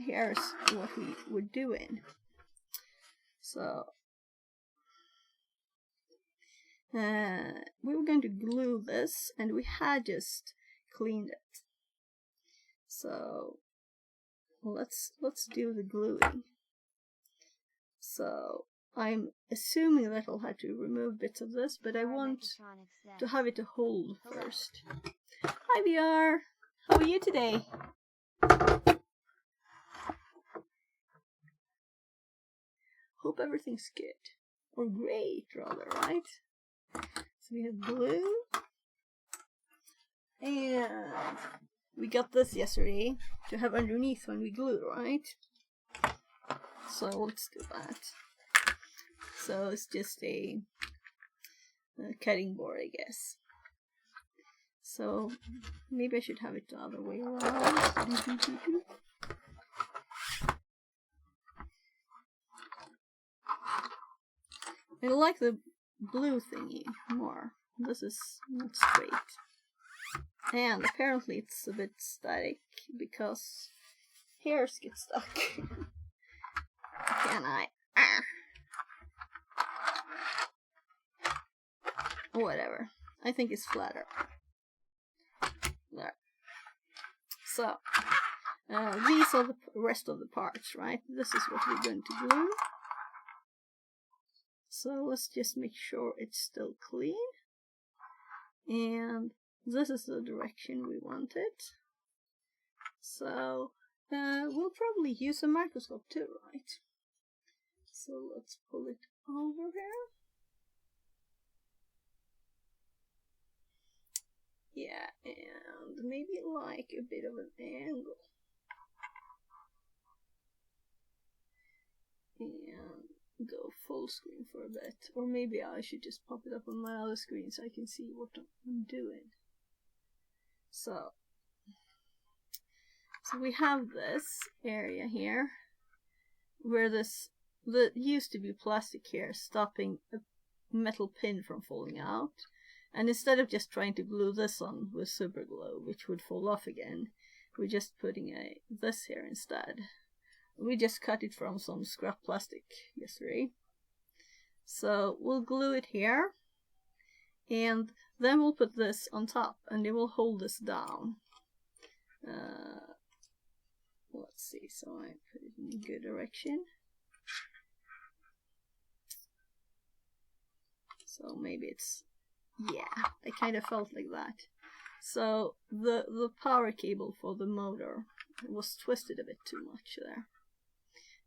here's what we were doing. So we were going to glue this, and we had just cleaned it. So let's do the gluing. So I'm assuming that I'll have to remove bits of this, but I want to have it to hold first. Hi VR! How are you today? Hope everything's good. Or great, rather, right? So we have glue. And we got this yesterday to have underneath when we glue, right? So let's do that. So it's just a cutting board, I guess. So maybe I should have it the other way around. I like the blue thingy more. This is not straight. And apparently it's a bit static because hairs get stuck. Can I? Whatever. I think it's flatter. There. So, these are the rest of the parts, right? This is what we're going to glue. So let's just make sure it's still clean. And this is the direction we want it. So we'll probably use a microscope too, right? So let's pull it over here. Yeah, and maybe like a bit of an angle. And go full screen for a bit. Or maybe I should just pop it up on my other screen so I can see what I'm doing. So we have this area here where this used to be plastic here stopping a metal pin from falling out. And instead of just trying to glue this on with super glue, which would fall off again, we're just putting this here instead. We just cut it from some scrap plastic yesterday. So we'll glue it here, and then we'll put this on top, and it will hold this down. Let's see, so I put it in a good direction. So maybe it's, yeah, I kind of felt like that. So the power cable for the motor was twisted a bit too much there.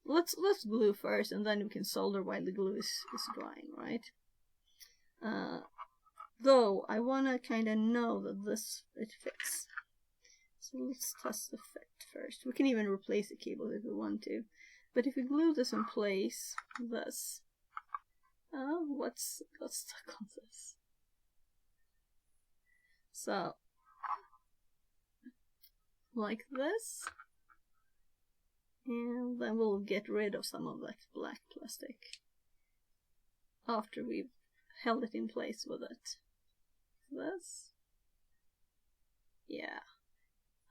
Let's glue first, and then we can solder while the glue is drying, right? Though I want to kind of know that it fits. So let's test the fit first. We can even replace the cable if we want to. But if we glue this in place, this, what's stuck on this? So, like this. And then we'll get rid of some of that black plastic after we've held it in place with it. This. Yeah.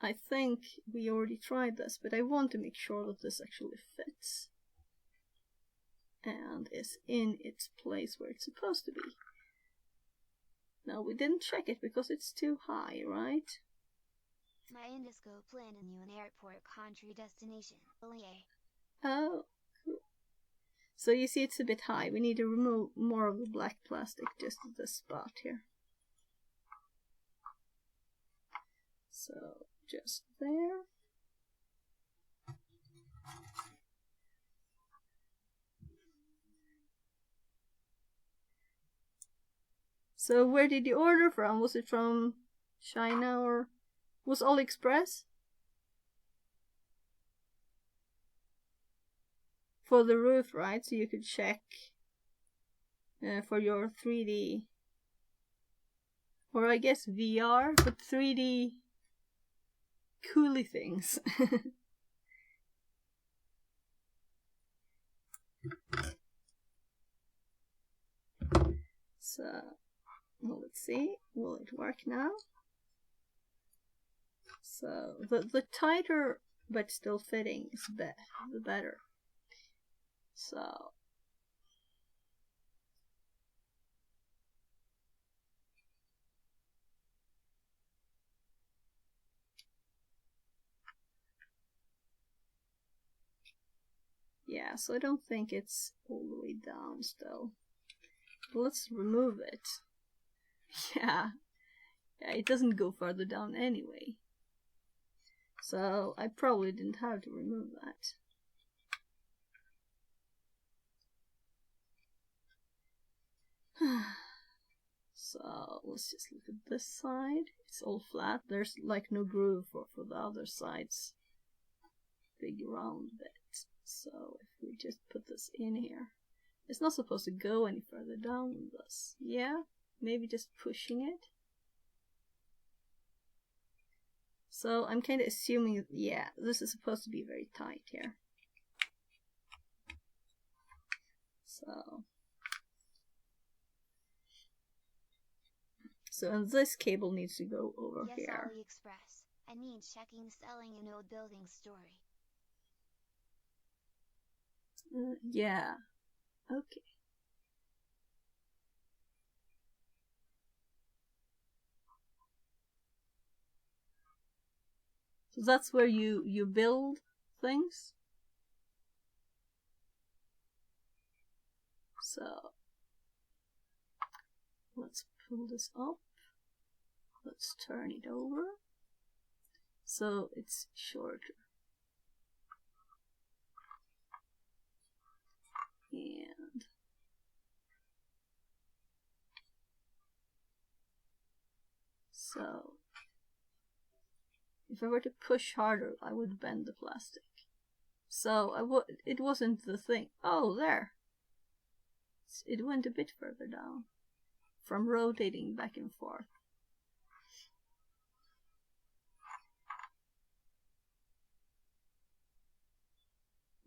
I think we already tried this, but I want to make sure that this actually fits and is in its place where it's supposed to be. No, we didn't check it because it's too high, right? My endoscope landed you an airport country destination. Oh, cool. So you see it's a bit high. We need to remove more of the black plastic just at this spot here. So just there. So where did you order from? Was it from China or was AliExpress? For the roof, right? So you could check for your 3D, or I guess VR, but 3D coolie things. So let's see, will it work now? So the tighter but still fitting is the better. So yeah, so I don't think it's all the way down still. But let's remove it. Yeah, it doesn't go further down anyway. So I probably didn't have to remove that. So let's just look at this side. It's all flat. There's like no groove for the other sides. Big round bit. So if we just put this in here, it's not supposed to go any further down than this. Yeah, maybe just pushing it. So I'm kind of assuming, yeah, this is supposed to be very tight here. So and this cable needs to go over yes, here. AliExpress. I need checking selling an old building story. Yeah. Okay. So that's where you build things. So let's pull this up. Let's turn it over so it's shorter. And so if I were to push harder, I would bend the plastic. So it wasn't the thing. Oh, there. It went a bit further down from rotating back and forth.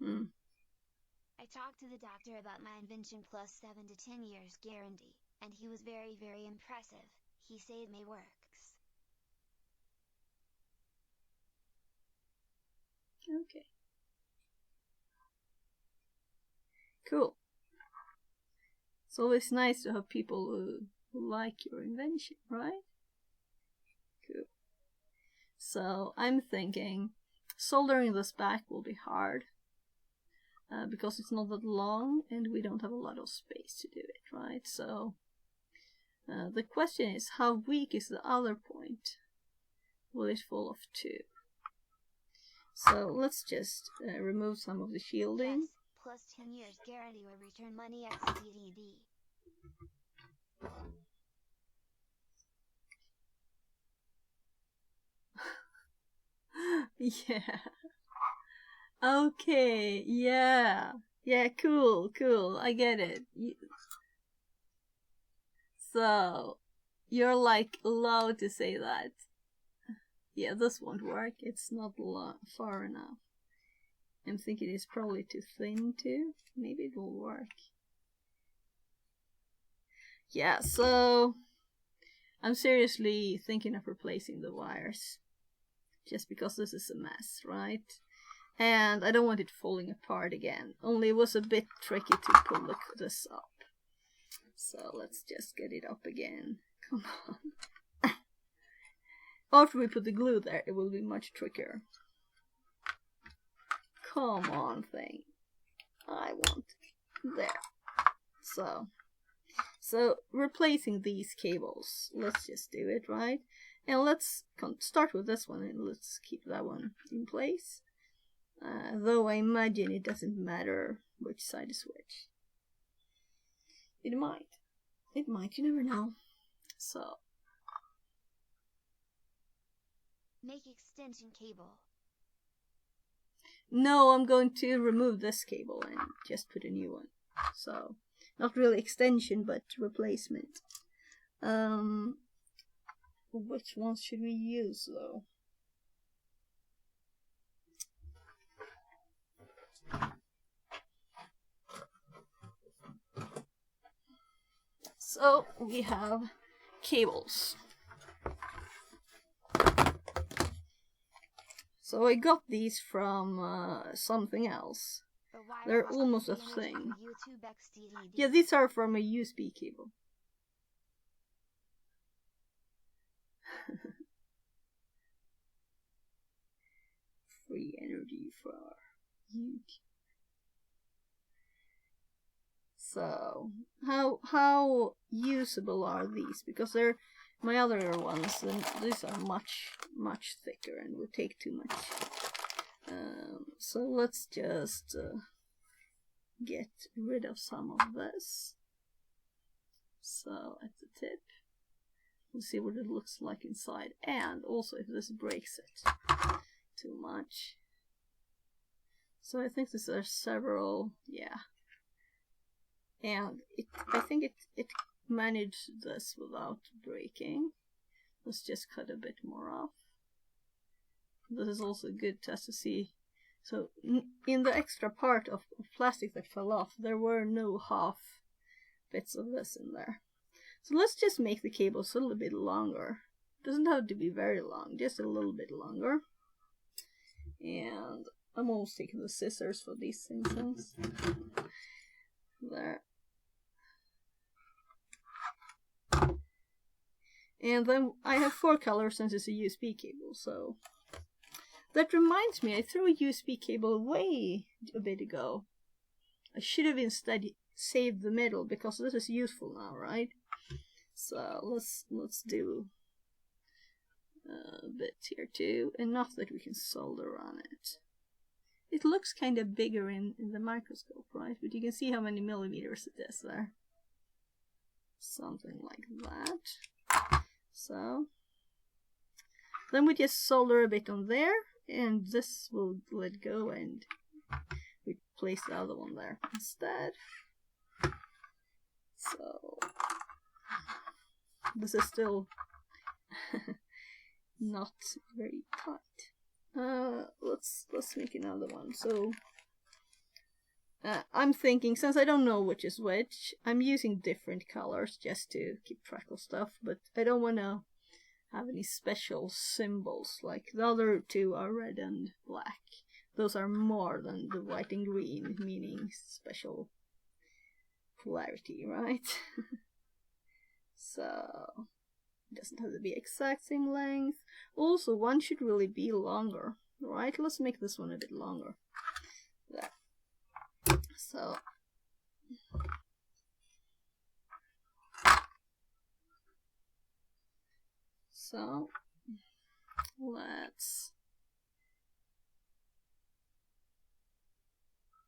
I talked to the doctor about my invention plus 7 to 10 years guarantee, and he was very, very impressive. He said me works. Okay. Cool. It's always nice to have people who like your invention, right? Cool. So I'm thinking soldering this back will be hard because it's not that long and we don't have a lot of space to do it, right? So the question is, how weak is the other point? Will it fall off too? So let's just remove some of the shielding. Yes, plus 10 years guarantee or return money at CDD. Yeah. Okay, yeah. Yeah, cool. I get it. So, you're like allowed to say that. Yeah, this won't work. It's not far enough. I'm thinking it's probably too thin too. Maybe it will work. Yeah, so I'm seriously thinking of replacing the wires. Just because this is a mess, right? And I don't want it falling apart again. Only it was a bit tricky to pull this up. So let's just get it up again. Come on. After we put the glue there, it will be much trickier. Come on, thing. I want there. So replacing these cables. Let's just do it, right? And let's start with this one and let's keep that one in place. Though I imagine it doesn't matter which side is which. It might, you never know. So make extension cable. No, I'm going to remove this cable and just put a new one. So not really extension, but replacement. Which ones should we use though? So we have cables. So I got these from something else. They're almost a thing. Yeah, these are from a USB cable. Free energy for YouTube. So how usable are these? Because they're my other ones, and these are much thicker and would take too much. So let's just get rid of some of this. So at the tip, we'll see what it looks like inside, and also if this breaks it too much. So I think these are several, yeah. And I think it managed this without breaking. Let's just cut a bit more off. This is also a good test to see. So in the extra part of plastic that fell off, there were no half bits of this in there. So let's just make the cables a little bit longer. It doesn't have to be very long, just a little bit longer. And I'm almost taking the scissors for these things. There. And then I have 4 colors since it's a USB cable, so that reminds me, I threw a USB cable away a bit ago. I should have instead saved the middle because this is useful now, right? So let's do a bit here too, enough that we can solder on it. It looks kind of bigger in the microscope, right? But you can see how many millimeters it is there. Something like that. So then we just solder a bit on there, and this will let go, and we place the other one there instead. So this is still not very tight. Let's make another one. So I'm thinking, since I don't know which is which, I'm using different colors just to keep track of stuff, but I don't want to have any special symbols. Like the other 2 are red and black. Those are more than the white and green, meaning special polarity, right? So it doesn't have to be exact same length. Also, one should really be longer, right? Let's make this one a bit longer. There. So let's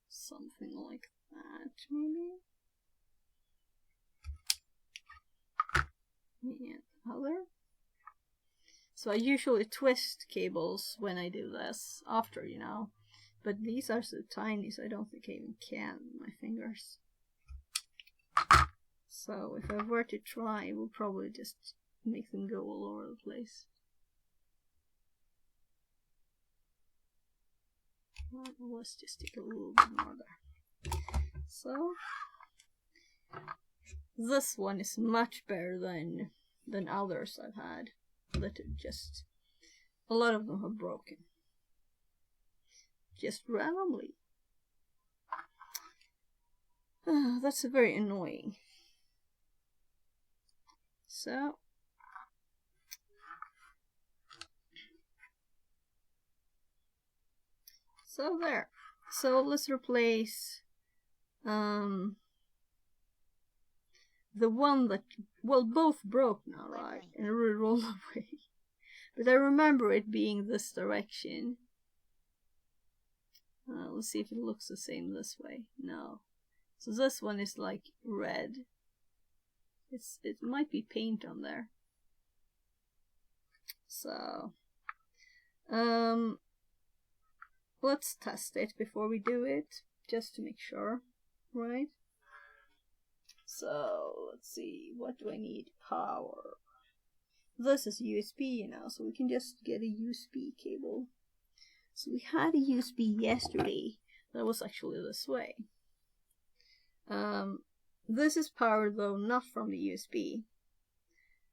something like that, maybe. And other. So I usually twist cables when I do this after, you know, but these are so tiny, so I don't think I even can with my fingers. So if I were to try, we'll probably just make them go all over the place. Well, let's just take a little bit more there. So this one is much better than others I've had. That just a lot of them have broken just randomly. That's very annoying. So there. So let's replace the one that, well, both broke now, right? And roll away. But I remember it being this direction. Let's see if it looks the same this way. No. So this one is like red. It might be paint on there. So let's test it before we do it, just to make sure, right? So let's see, what do I need? Power. This is USB, you know, so we can just get a USB cable. So we had a USB yesterday that was actually this way. This is power though not from the USB.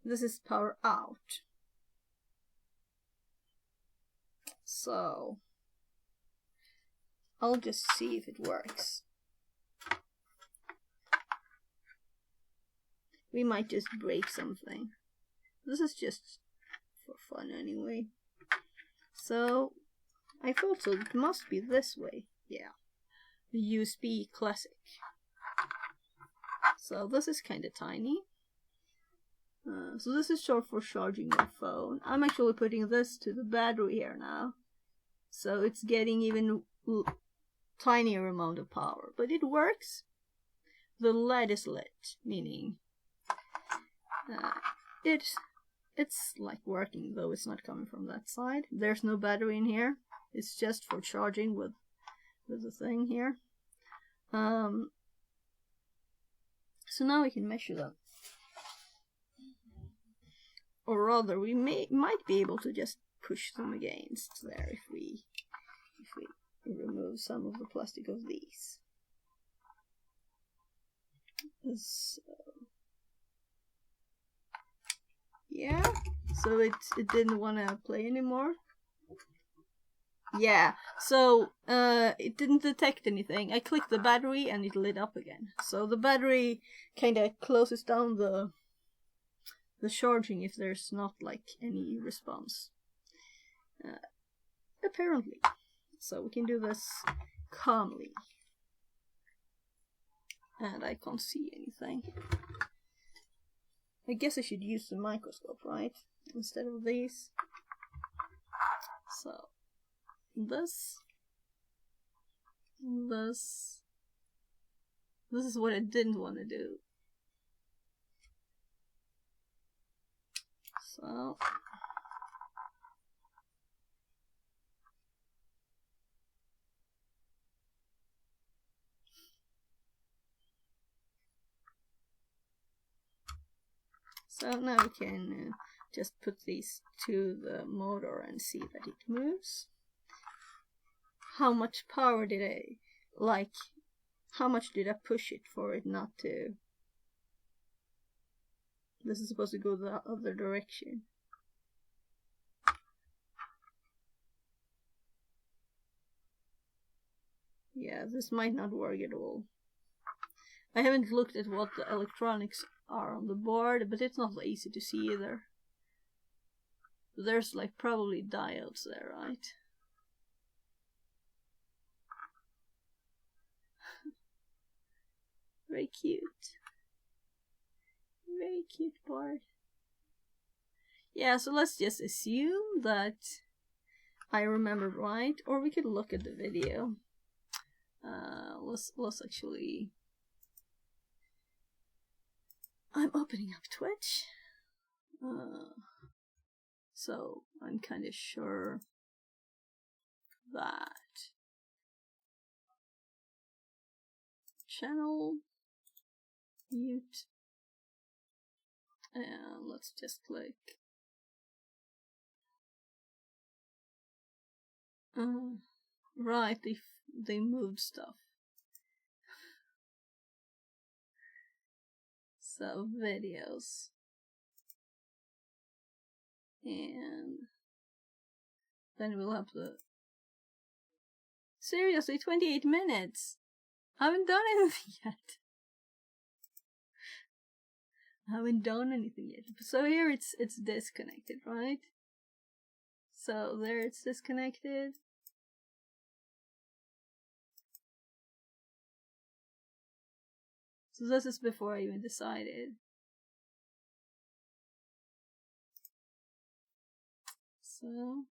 This is power out. So I'll just see if it works. We might just break something. This is just for fun anyway. So I thought so. It must be this way. Yeah. The USB Classic. So this is kind of tiny. So this is short for charging your phone. I'm actually putting this to the battery here now. So it's getting even tinier amount of power. But it works. The LED is lit, meaning it's like working, though it's not coming from that side. There's no battery in here. It's just for charging with the thing here. So now we can measure them. Or rather, we might be able to just push them against there if we remove some of the plastic of these. So, yeah, so it didn't want to play anymore. Yeah, so it didn't detect anything. I clicked the battery and it lit up again. So the battery kind of closes down the charging if there's not like any response. Apparently. So we can do this calmly. And I can't see anything. I guess I should use the microscope, right? Instead of these. So this is what I didn't want to do. So now we can just put these to the motor and see that it moves. How much power did how much did I push it for it not to? This is supposed to go the other direction. Yeah, this might not work at all. I haven't looked at what the electronics are on the board, but it's not easy to see either. There's like probably diodes there, right? Very cute. Very cute board. Yeah, so let's just assume that I remembered right, or we could look at the video. Let's actually. I'm opening up Twitch. So I'm kind of sure that channel mute, and let's just click. Right, they moved stuff. So videos, and then we'll have the. Seriously, 28 minutes. I haven't done anything yet. So here it's disconnected, right? So there it's disconnected. So this is before I even decided. So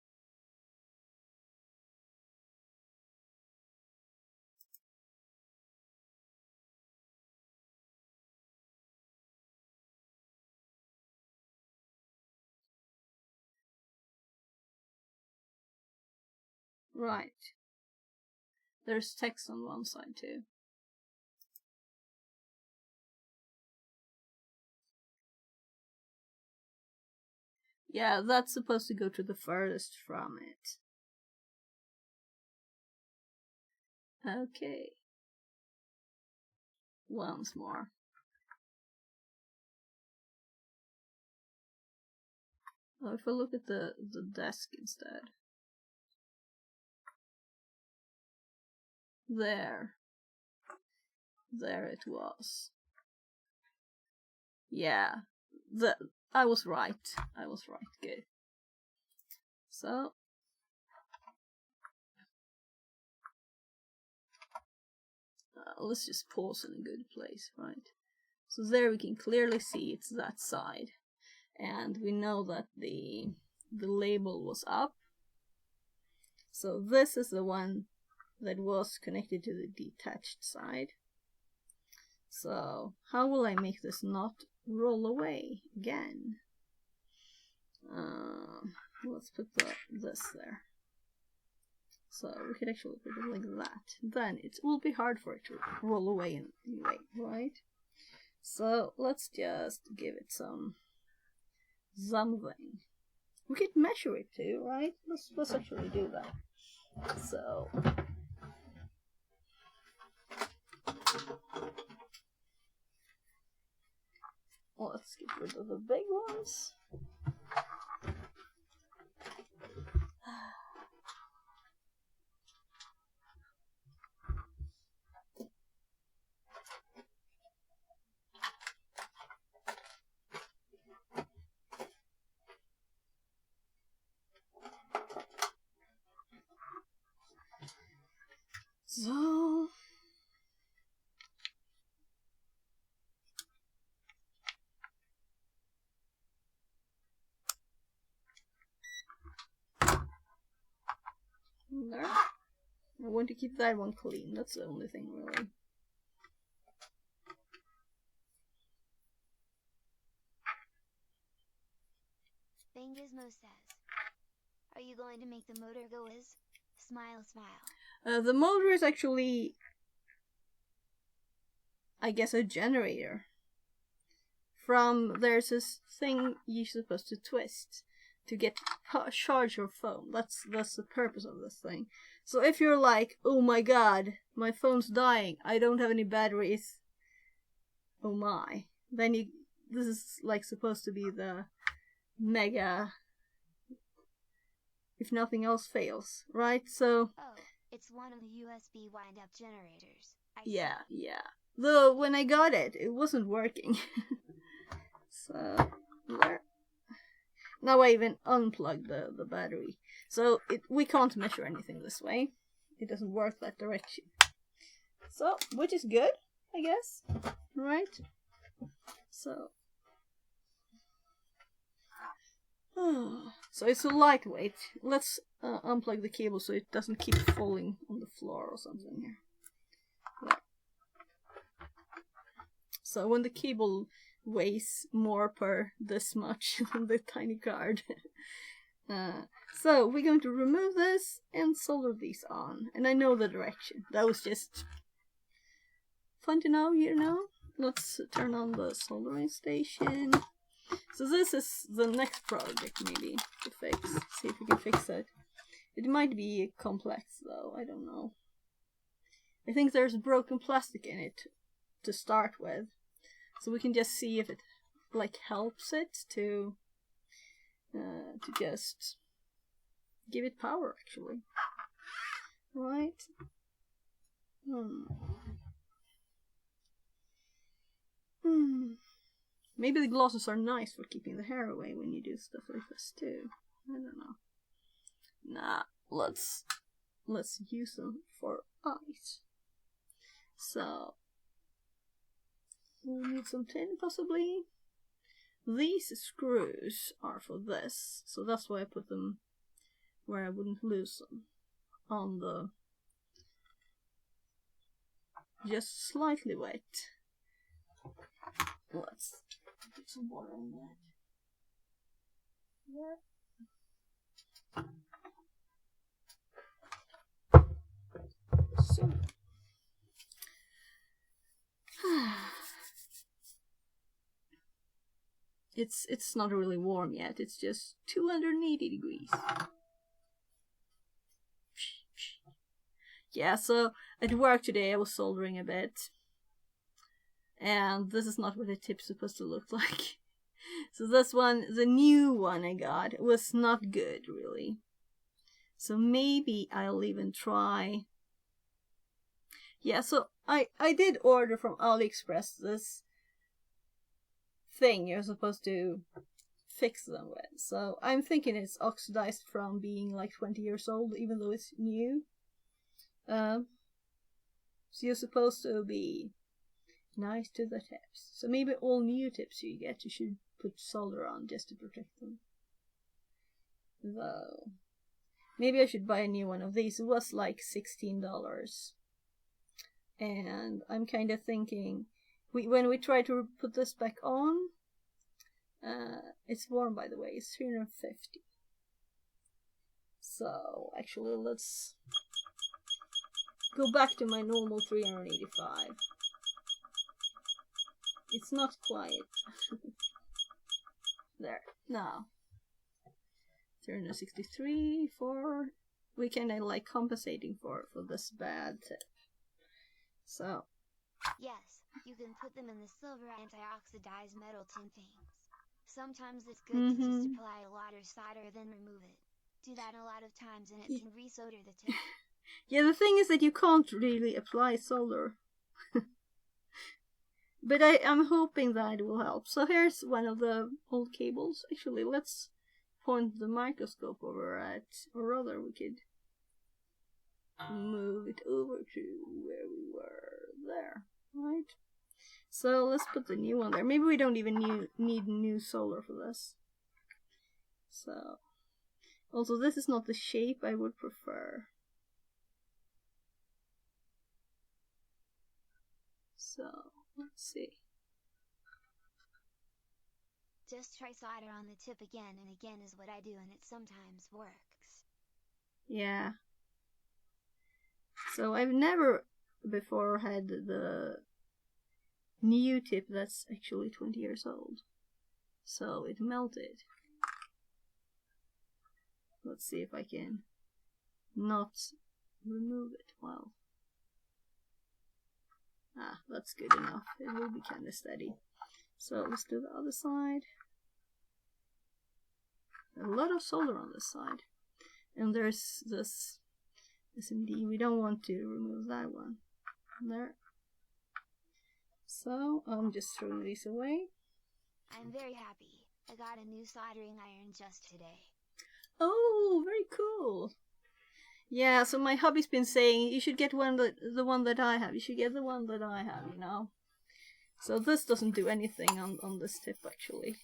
right. There's text on one side too. Yeah, that's supposed to go to the furthest from it. Okay. Once more. Oh, if I look at the desk instead. There it was. Yeah, I was right. Good. So let's just pause in a good place, right? So there we can clearly see it's that side, and we know that the label was up. So this is the one that was connected to the detached side. So how will I make this not roll away again? Let's put this there. So we could actually put it like that. Then it will be hard for it to roll away anyway, right? So let's just give it something. We could measure it too, right? Let's actually do that. So let's get rid of the big ones. So there. I want to keep that one clean. That's the only thing, really. Bangizmo says, "Are you going to make the motor go whiz? Smile, smile." The motor is actually, I guess, a generator. There's this thing you're supposed to twist to get charge your phone. That's the purpose of this thing. So if you're like, oh my god, my phone's dying, I don't have any batteries, oh my, then this is like supposed to be the mega, if nothing else fails, right? So oh, it's one of the USB wind-up generators. Yeah. Though when I got it, it wasn't working. So there. Now I even unplugged the battery. So we can't measure anything this way. It doesn't work that direction. So, which is good, I guess. Right? So so it's a lightweight. Let's unplug the cable so it doesn't keep falling on the floor or something here. There. So when the cable weighs more per this much than the tiny card. So we're going to remove this and solder these on. And I know the direction. That was just fun to know, you know. Let's turn on the soldering station. So this is the next project maybe to fix. See if we can fix it. It might be complex though, I don't know. I think there's broken plastic in it to start with. So we can just see if it like helps it to just give it power actually. Right? Maybe the glosses are nice for keeping the hair away when you do stuff like this too. I don't know. Nah, let's use them for eyes. So we'll need some tin possibly. These screws are for this, so that's why I put them where I wouldn't lose them. On the just slightly wet. Let's put some water on that. Yeah. So it's not really warm yet. It's just 280 degrees. Yeah, so at work today I was soldering a bit. And this is not what the tip's supposed to look like. So this one, the new one I got, was not good really. So maybe I'll even try Yeah, so I did order from AliExpress this thing you're supposed to fix them with. So I'm thinking it's oxidized from being like 20 years old, even though it's new. So you're supposed to be nice to the tips. So maybe all new tips you get, you should put solder on just to protect them. Though, maybe I should buy a new one of these. It was like $16. And I'm kind of thinking, when we try to put this back on, it's warm, by the way. It's 350. So actually, let's go back to my normal 385. It's not quite there. No. 363 for we kind of like compensating for this bad tip. So yes, you can put them in the silver anti-oxidized metal tin things. Sometimes it's good to just apply a lot of solder then remove it. Do that a lot of times and it can resolder the tip. Yeah, the thing is that you can't really apply solder. But I'm hoping that it will help. So here's one of the old cables. Actually, let's point the microscope over at, or rather we could move it over to where we were there, right? So let's put the new one there. Maybe we don't even need new solder for this. So, also this is not the shape I would prefer. So, let's see. Just try solder on the tip again and again is what I do, and it sometimes works. Yeah. So I've never before had the new tip that's actually 20 years old. So it melted. Let's see if I can not remove it. Well. That's good enough. It will be kind of steady. So let's do the other side. A lot of solder on this side. And there's this SMD. We don't want to remove that one. There. So I'm just throwing these away. I'm very happy. I got a new soldering iron just today. Oh, very cool. Yeah, so my hubby's been saying you should get the one that I have. You should get the one that I have, you know. So this doesn't do anything on this tip actually.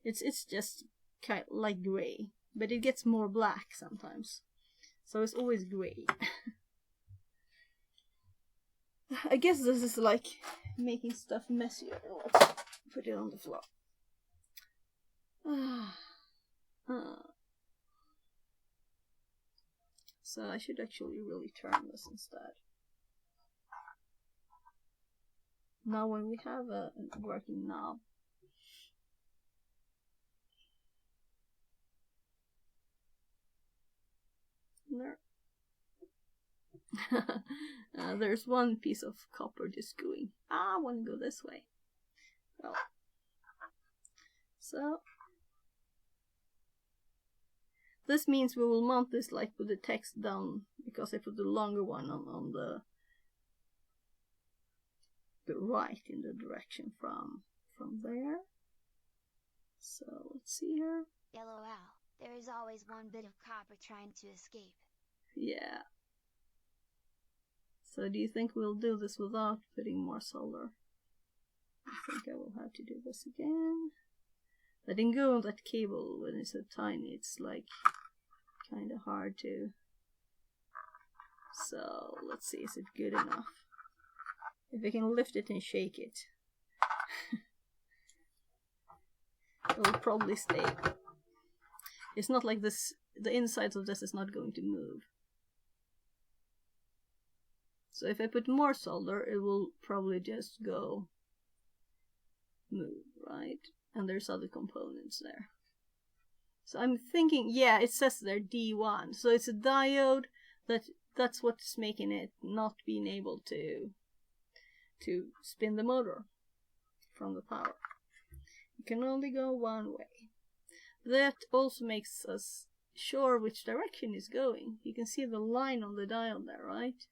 It's just kind of like gray, but it gets more black sometimes. So it's always gray. I guess this is like making stuff messier. Let's put it on the floor. So I should actually really turn this instead. Now when we have a working knob. There. There's one piece of copper just going. I want to go this way. Well, so this means we will mount this like with the text down, because I put the longer one on the right in the direction from there. So let's see here. LOL, there is always one bit of copper trying to escape. Yeah. So do you think we'll do this without putting more solder? I think I will have to do this again. Letting go of that cable when it's so tiny, it's like kind of hard to. So let's see, is it good enough? If I can lift it and shake it, it will probably stay. It's not like this, the insides of this is not going to move. So if I put more solder, it will probably just go move, right? And there's other components there. So I'm thinking, yeah, it says there D1. So it's a diode that's what's making it not being able to spin the motor from the power. It can only go one way. That also makes us sure which direction it's going. You can see the line on the dial there, right?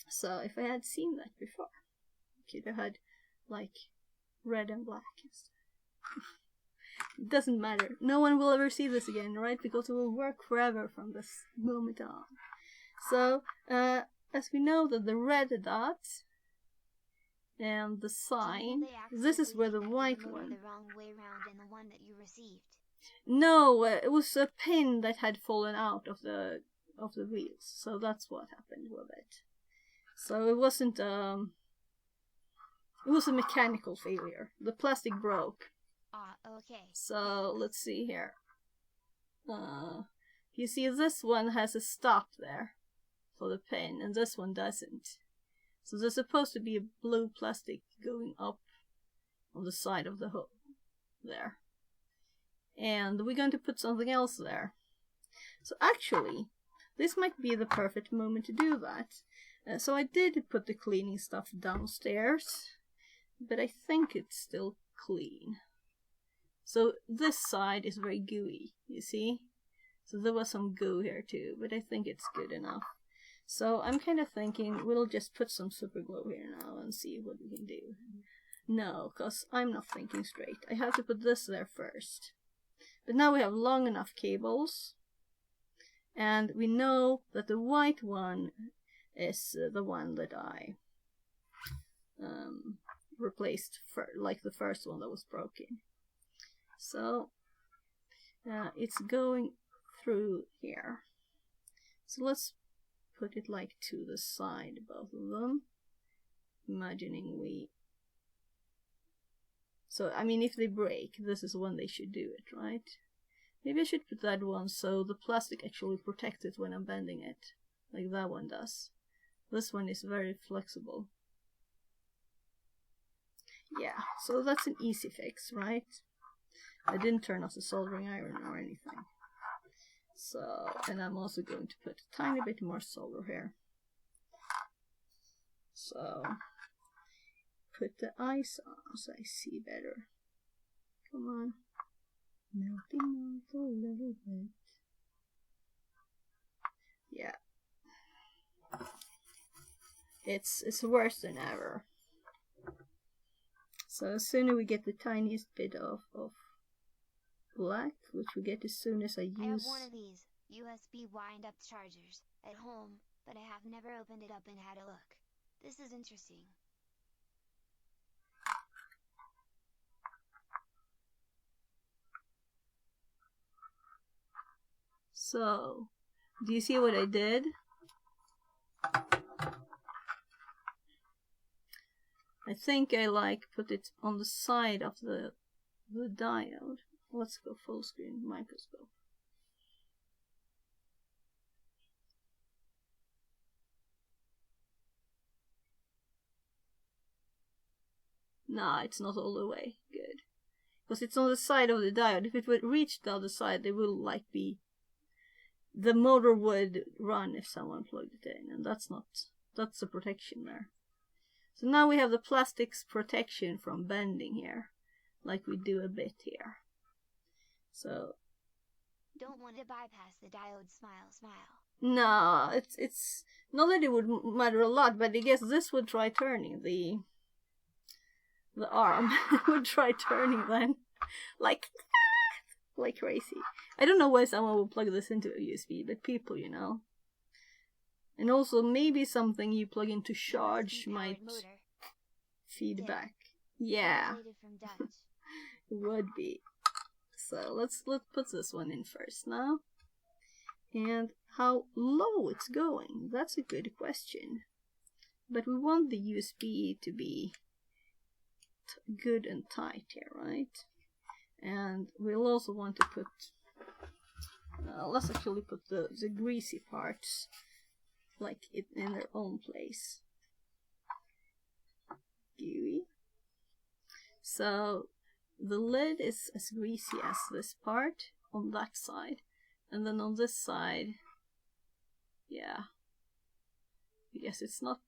So if I had seen that before, I could have had like red and black instead. It doesn't matter. No one will ever see this again, right? Because it will work forever from this moment on. So, as we know that the red dots and the sign, this is where the white one. The wrong way round than the one that you received. No, it was a pin that had fallen out of the wheels. So that's what happened with it. So it wasn't it was a mechanical failure. The plastic broke. Okay. So let's see here. You see this one has a stop there for the pin, and this one doesn't. So there's supposed to be a blue plastic going up on the side of the hole there. And we're going to put something else there. So actually, this might be the perfect moment to do that. So I did put the cleaning stuff downstairs, but I think it's still clean. So this side is very gooey, you see? So there was some goo here too, but I think it's good enough. So I'm kind of thinking we'll just put some super glue here now and see what we can do. No, because I'm not thinking straight. I have to put this there first. But now we have long enough cables. And we know that the white one is the one that I replaced like the first one that was broken. So it's going through here. So let's put it like to the side, both of them. Imagining so I mean, if they break, this is when they should do it, right? Maybe I should put that one so the plastic actually protects it when I'm bending it, like that one does. This one is very flexible. Yeah, so that's an easy fix, right? I didn't turn off the soldering iron or anything. So, and I'm also going to put a tiny bit more solder here. So, put the ice on so I see better. Come on. Melting off a little bit. Yeah. It's worse than ever. So as soon as we get the tiniest bit of black, which we get as soon as I use... I have one of these USB wind-up chargers at home, but I have never opened it up and had a look. This is interesting. So, do you see what I did? I think I put it on the side of the diode. Let's go full screen microscope. Nah, it's not all the way. Good. Because it's on the side of the diode. If it would reach the other side, it will be... The motor would run if someone plugged it in, and that's the protection there. So now we have the plastic's protection from bending here, like we do a bit here. So... Don't want to bypass the diode smile. No, it's not that it would matter a lot, but I guess this would try turning the arm. It would try turning then, like crazy. I don't know why someone would plug this into a USB, but people, you know. And also maybe something you plug into charge might feed back. Yeah, it would be. So let's put this one in first now. And how low it's going, that's a good question. But we want the USB to be good and tight here, right? And we'll also want to put, let's actually put the greasy parts like it in their own place. Gooey. So the lid is as greasy as this part on that side, and then on this side, yeah, I guess it's not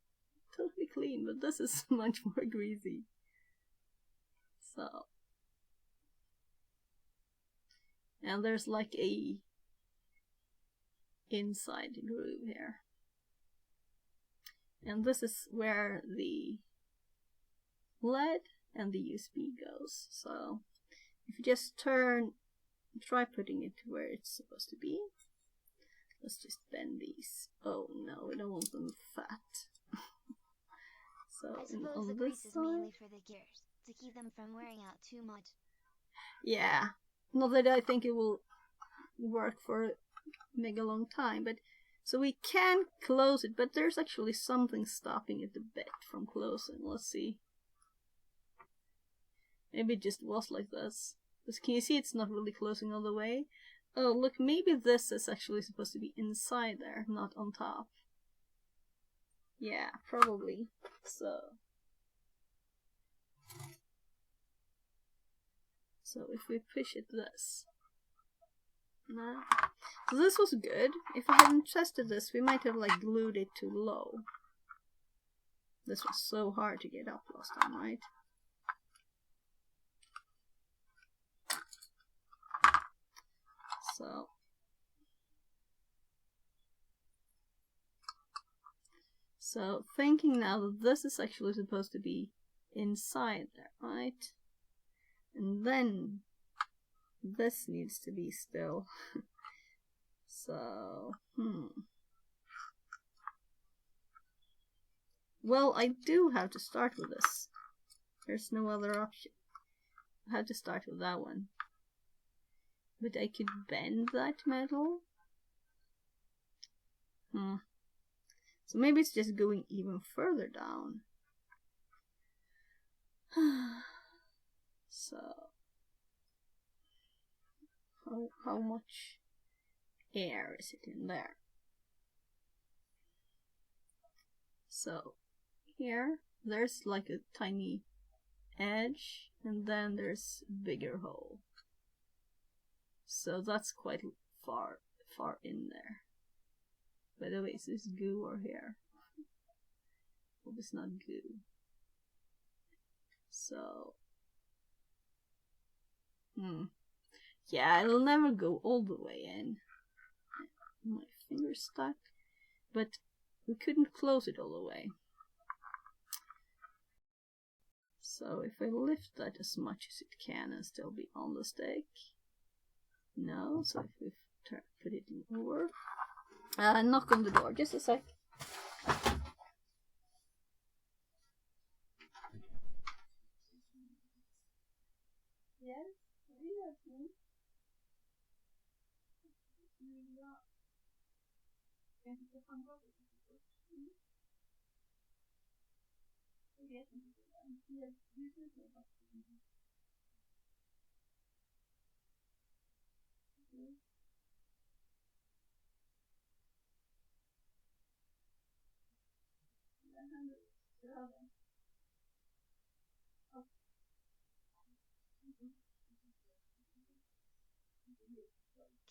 totally clean, but this is much more greasy. So, and there's like a inside groove here. And this is where the LED and the USB goes. So if you just try putting it where it's supposed to be. Let's just bend these. Oh no, we don't want them fat. So I suppose on the this grease is side, mainly for the gears, to keep them from wearing out too much. yeah. Not that I think it will work for a mega long time, but so we can close it, but there's actually something stopping it a bit from closing. Let's see. Maybe it just was like this. Because can you see it's not really closing all the way? Oh, look, maybe this is actually supposed to be inside there, not on top. Yeah, probably. So if we push it this. No. So this was good. If we hadn't tested this, we might have like glued it too low. This was so hard to get up last time, right? So thinking now that this is actually supposed to be inside there, right? And then this needs to be still. So, well, I do have to start with this. There's no other option. I have to start with that one. But I could bend that metal. So maybe it's just going even further down. So, how much air is it in there? So, here, there's like a tiny edge, and then there's a bigger hole. So that's quite far in there. By the way, is this goo or hair? Hope it's not goo. So, yeah, it'll never go all the way in. My finger's stuck, but we couldn't close it all the way. So if I lift that as much as it can and still be on the stick. No, so if we put it over. Knock on the door, just a sec. Yes,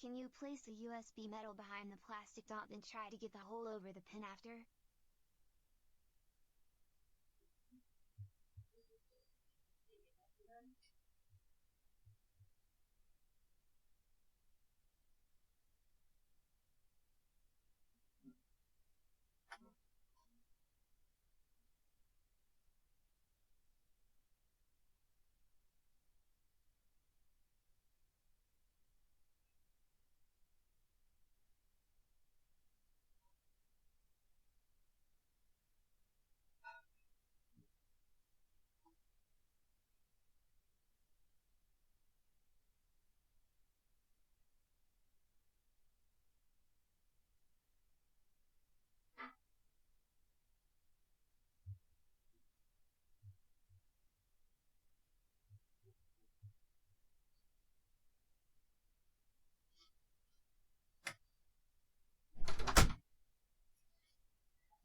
Can you place the USB metal behind the plastic dot and try to get the hole over the pin after?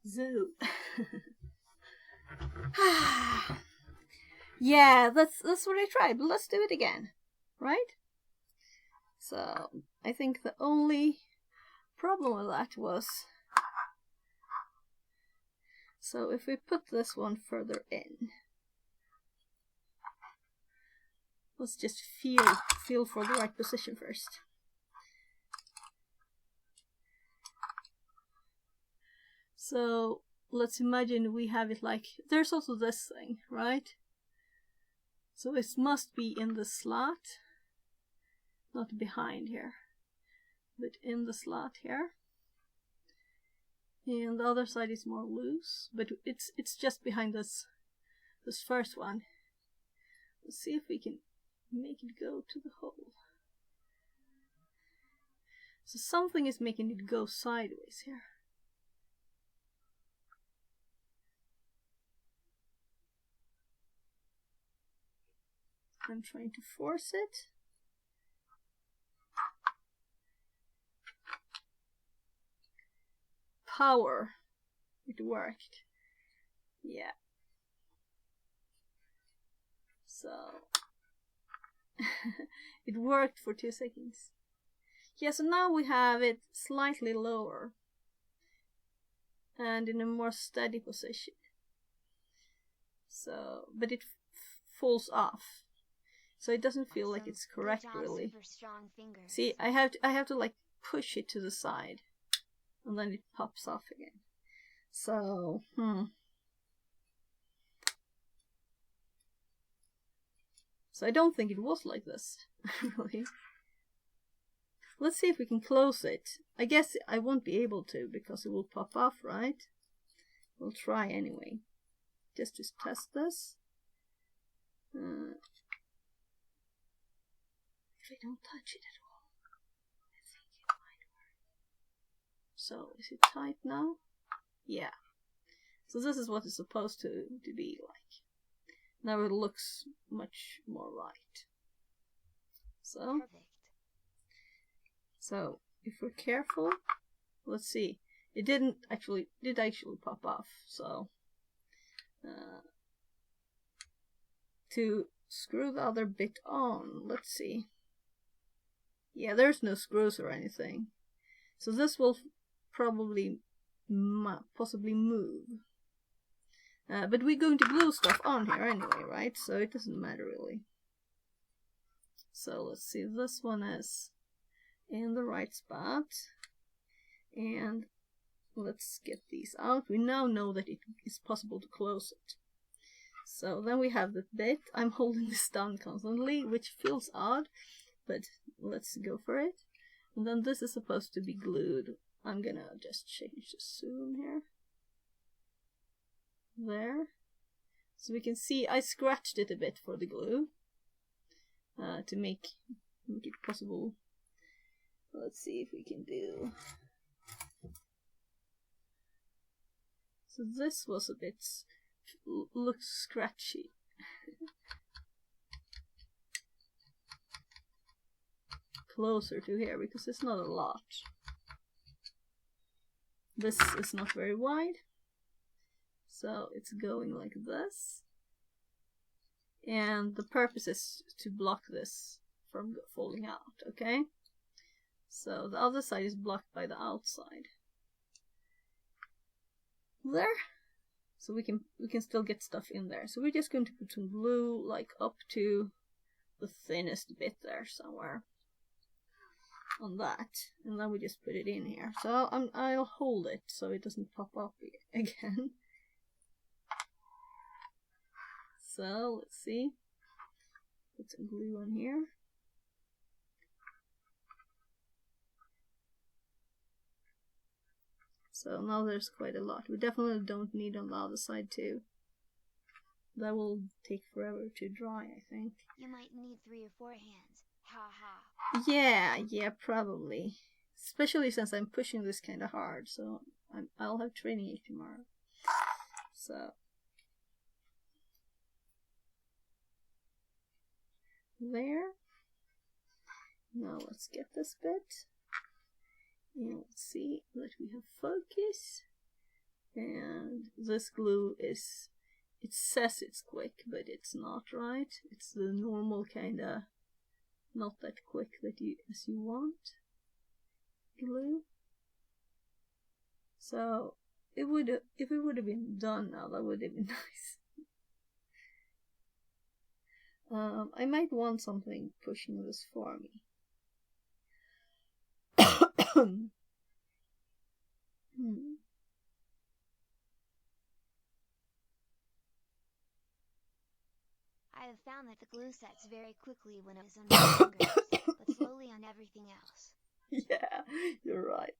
Zoo. Yeah, that's what I tried, but let's do it again, right? So I think the only problem with that was, so if we put this one further in, let's just feel for the right position first. So let's imagine we have it like, there's also this thing, right? So it must be in the slot, not behind here, but in the slot here. And the other side is more loose, but it's just behind this first one. Let's see if we can make it go to the hole. So something is making it go sideways here. I'm trying to force it. Power. It worked. Yeah. So it worked for 2 seconds. Yeah, so now we have it slightly lower and in a more steady position. So, but it falls off. So it doesn't feel like it's correct, really. See, I have to like push it to the side, and then it pops off again. So, So I don't think it was like this, really. Let's see if we can close it. I guess I won't be able to because it will pop off, right? We'll try anyway. Just to test this. If I don't touch it at all, I think it might work. So, is it tight now? Yeah. So this is what it's supposed to be like. Now it looks much more right. So, perfect. So if we're careful, let's see. It did actually pop off. So to screw the other bit on, let's see. Yeah, there's no screws or anything. So this will probably possibly move. But we're going to glue stuff on here anyway, right? So it doesn't matter really. So let's see, this one is in the right spot. And let's get these out. We now know that it is possible to close it. So then we have the bit. I'm holding this down constantly, which feels odd, but let's go for it. And then this is supposed to be glued. I'm gonna just change the zoom here. There. So we can see I scratched it a bit for the glue to make it possible. Let's see if we can do. So this was a bit looks scratchy. Closer to here because it's not a lot. This is not very wide. So it's going like this. And the purpose is to block this from falling out, okay? So the other side is blocked by the outside. There. So we can still get stuff in there. So we're just going to put some glue like up to the thinnest bit there somewhere. On that. And then we just put it in here. So I'll hold it so it doesn't pop up again. So let's see. Put some glue on here. So now there's quite a lot. We definitely don't need on the other side too. That will take forever to dry, I think. You might need 3 or 4 hands. Ha ha. Yeah, probably. Especially since I'm pushing this kind of hard. So I'll have training tomorrow. So. There. Now let's get this bit. And let's see that we have focus. And this glue is, it says it's quick, but it's not, right? It's the normal kind of, not that quick that as you want glue. So if it would have been done now, that would have been nice. I might want something pushing this for me. I have found that the glue sets very quickly when it is on my fingers, but slowly on everything else. Yeah, you're right.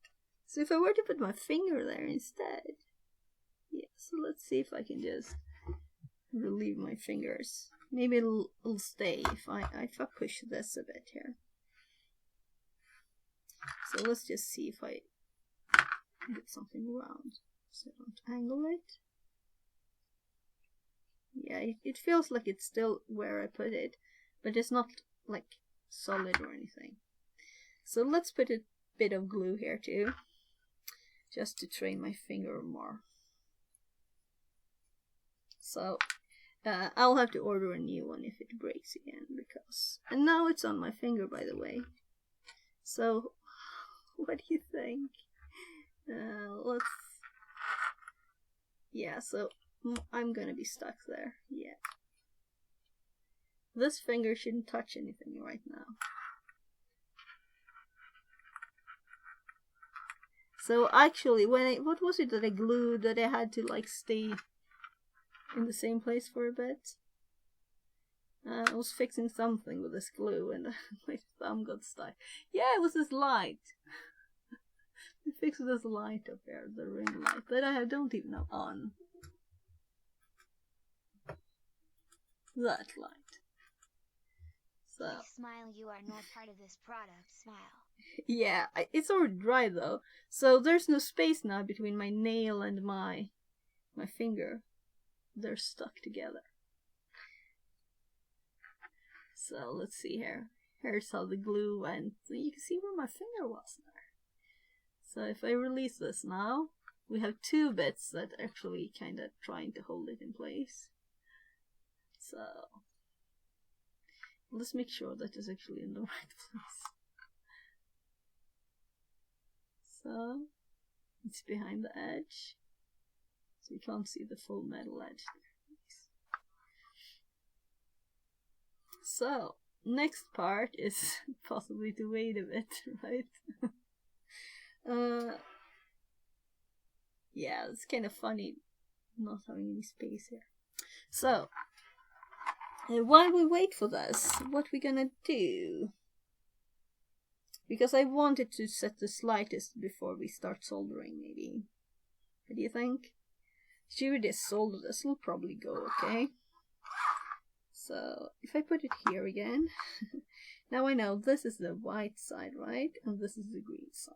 So if I were to put my finger there instead, yeah, so let's see if I can just relieve my fingers. Maybe it'll stay if I push this a bit here. So let's just see if I get something round so I don't angle it. Yeah, it feels like it's still where I put it, but it's not like solid or anything. So let's put a bit of glue here too, just to train my finger more. So I'll have to order a new one if it breaks again, because... And now it's on my finger, by the way. So, what do you think? Let's... Yeah, so I'm gonna be stuck there. Yeah. This finger shouldn't touch anything right now. So actually, what was it that I glued that I had to like stay in the same place for a bit? I was fixing something with this glue and my thumb got stuck. Yeah, it was this light. I fixed this light up there, the ring light, that I don't even know on. That light. So. Smile, you are not part of this product, smile. Yeah, it's already dry though, so there's no space now between my nail and my finger. They're stuck together. So let's see here. Here's how the glue went. So you can see where my finger was there. So if I release this now, we have two bits that actually kind of trying to hold it in place. So let's make sure that it's actually in the right place. So it's behind the edge, so you can't see the full metal edge there. So next part is possibly to wait a bit, right? Yeah, it's kind of funny not having any space here. So while we wait for this, what we're gonna do? Because I wanted to set the slightest before we start soldering, maybe. What do you think? Should we just solder this? It'll probably go okay. So, if I put it here again, now I know this is the white side, right? And this is the green side.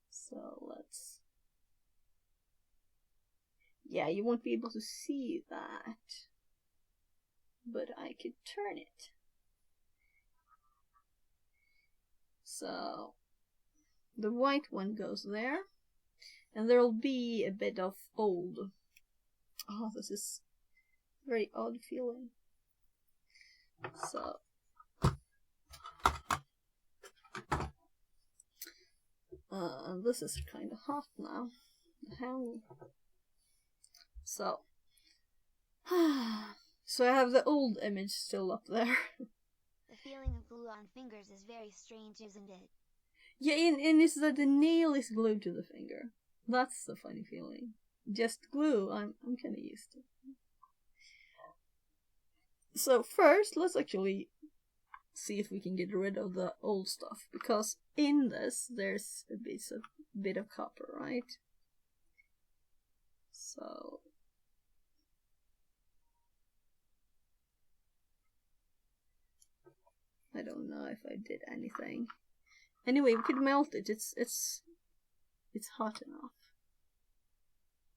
So, let's... Yeah, you won't be able to see that. But I could turn it. So the white one goes there, and there'll be a bit of old. Oh, this is very odd feeling. So this is kind of hot now. Hell. So so I have the old image still up there. The feeling of glue on fingers is very strange, isn't it? Yeah, and it's that the nail is glued to the finger. That's the funny feeling. Just glue, I'm kind of used to. So first, let's actually see if we can get rid of the old stuff, because in this there's a bit of copper, right? So I don't know if I did anything. Anyway, we could melt it. It's hot enough.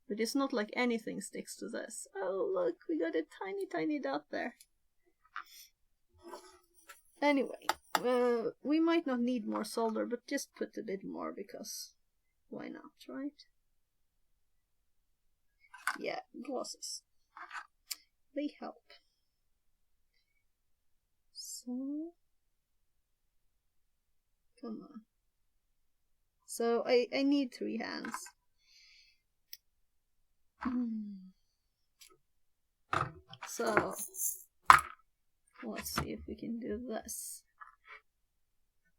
But it's not like anything sticks to this. Oh, look, we got a tiny dot there. Anyway, we might not need more solder, but just put a bit more, because why not, right? Yeah, glosses. They help. So, come on. So I need 3 hands. So let's see if we can do this.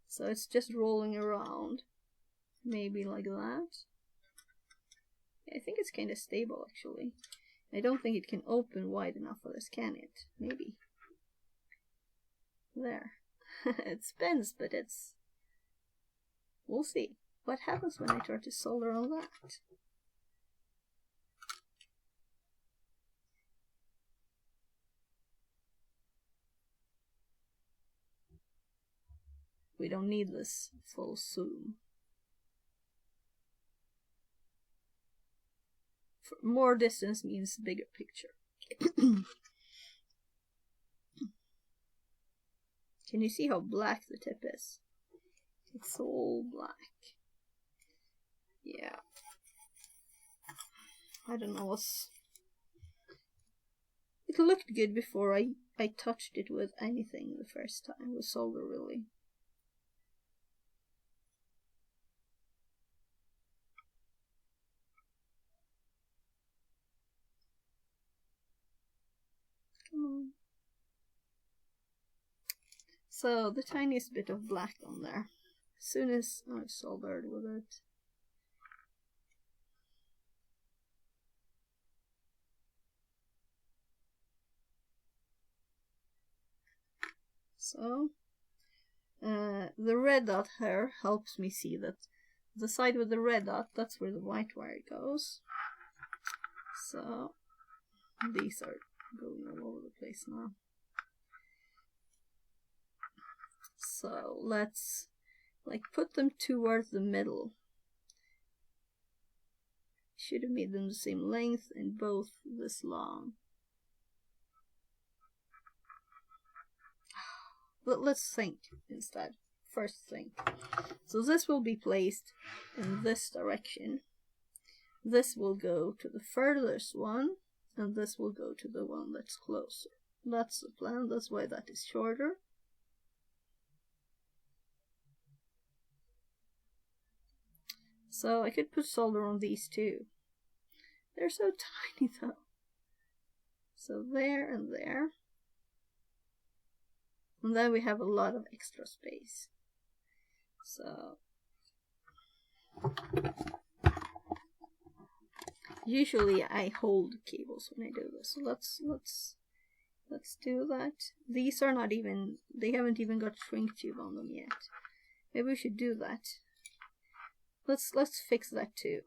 So it's just rolling around, maybe like that. I think it's kind of stable actually. I don't think it can open wide enough for this, can it? Maybe. There. It spins, but it's... We'll see what happens when I try to solder on that. We don't need this full zoom. More distance means bigger picture. Can you see how black the tip is? It's all black. Yeah. I don't know what's... It looked good before I touched it with anything the first time, with solder really. So the tiniest bit of black on there. As soon as I've soldered with it. So the red dot here helps me see that the side with the red dot, that's where the white wire goes. So these are going all over the place now. So let's like put them towards the middle. Should have made them the same length and both this long. But let's think instead. First think. So this will be placed in this direction. This will go to the furthest one, and this will go to the one that's closer. That's the plan. That's why that is shorter. So I could put solder on these too. They're so tiny though. So there and there. And then we have a lot of extra space. So usually I hold cables when I do this. So let's do that. These are not even, they haven't even got shrink tube on them yet. Maybe we should do that. Let's fix that too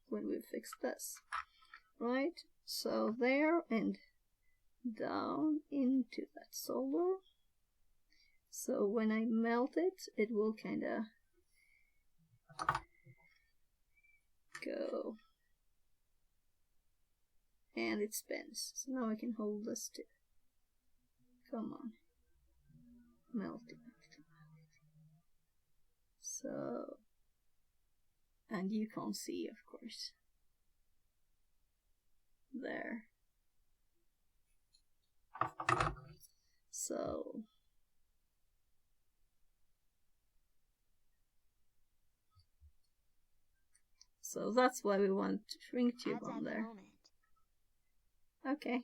when we fix this. Right? So there and down into that solder. So when I melt it, it will kind of go. And it spins. So now I can hold this too. Come on. Melt it. So, and you can't see, of course. There. So that's why we want shrink tube on there. Okay.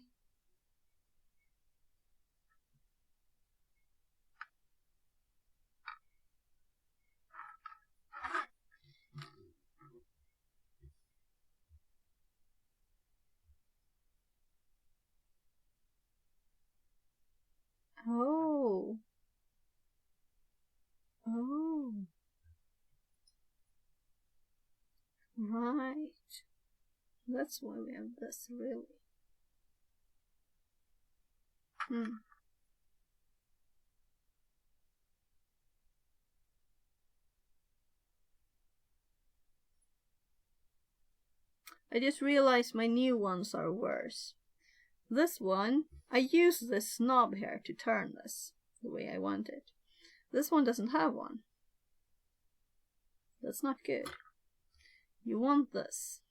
Oh. Oh. Right. That's why we have this, really. I just realized my new ones are worse. This one, I use this knob here to turn this the way I want it. This one doesn't have one. That's not good. You want this.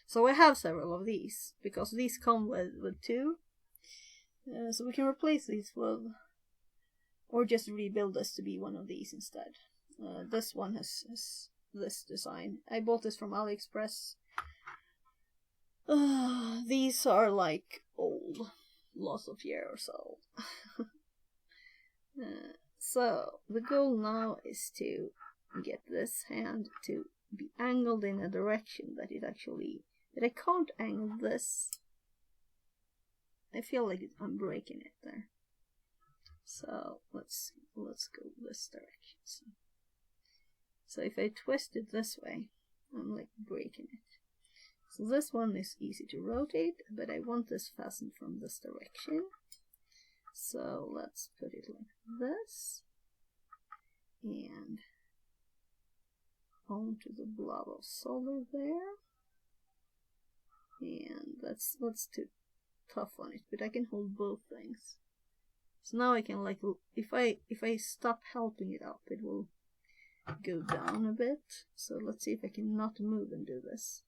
So I have several of these, because these come with two. So we can replace these with, or just rebuild this to be one of these instead. This one has this design. I bought this from AliExpress. These are like old, lots of years old. So the goal now is to get this hand to be angled in a direction that it actually, that I can't angle this I feel like I'm breaking it there. So let's go this direction. So if I twist it this way, I'm like breaking it. So this one is easy to rotate, but I want this fastened from this direction. So let's put it like this. And onto the blob of solder there. And that's too tough on it, but I can hold both things. So now I can like, if I stop helping it up, it will go down a bit. So let's see if I can not move and do this.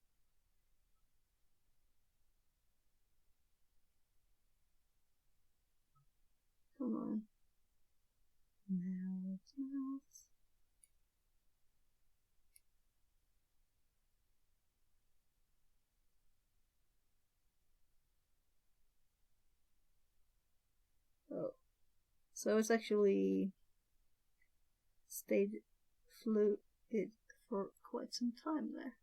Come on. Melt. Oh. So it's actually stayed fluid for quite some time there.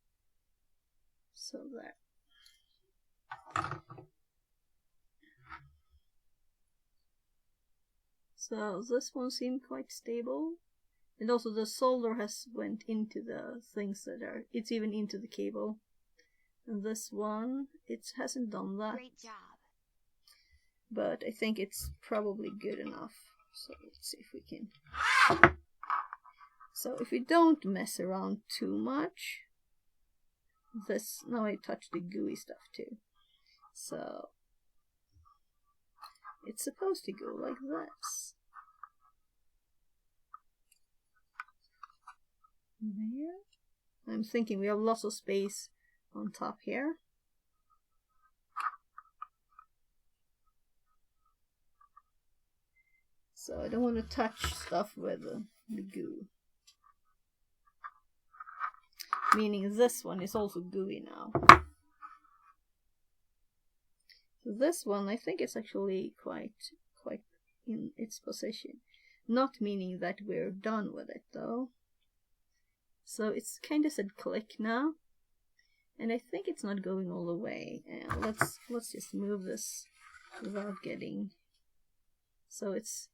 So there. So this one seemed quite stable. And also the solder has went into the things that are, it's even into the cable. And this one, it hasn't done that. Great job. But I think it's probably good enough. So let's see if we can. So if we don't mess around too much, this, now I touch the gooey stuff too. So it's supposed to go like this. There. I'm thinking we have lots of space on top here. So I don't want to touch stuff with the goo. Meaning this one is also gooey now. So this one, I think it's actually quite in its position. Not meaning that we're done with it though. So it's kind of said click now. And I think it's not going all the way. And let's just move this without getting. So it's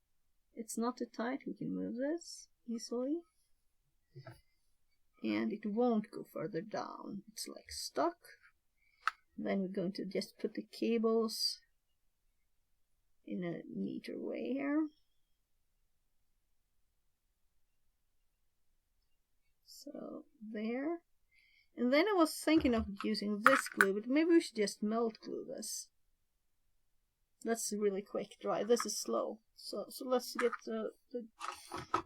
not too tight. We can move this easily. And it won't go further down. It's like stuck. Then we're going to just put the cables in a neater way here. So there. And then I was thinking of using this glue, but maybe we should just melt glue this. That's really quick dry. This is slow. So let's get the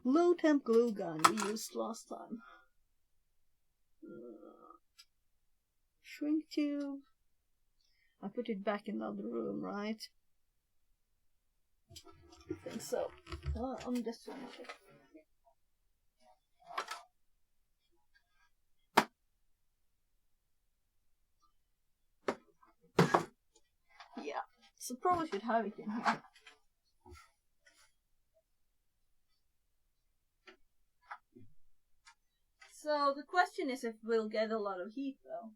low temp glue gun we used last time. Shrink tube. I put it back in the other room, right? I think so. I'm just trying to check. Yeah, so probably should have it in here. So the question is if we'll get a lot of heat though.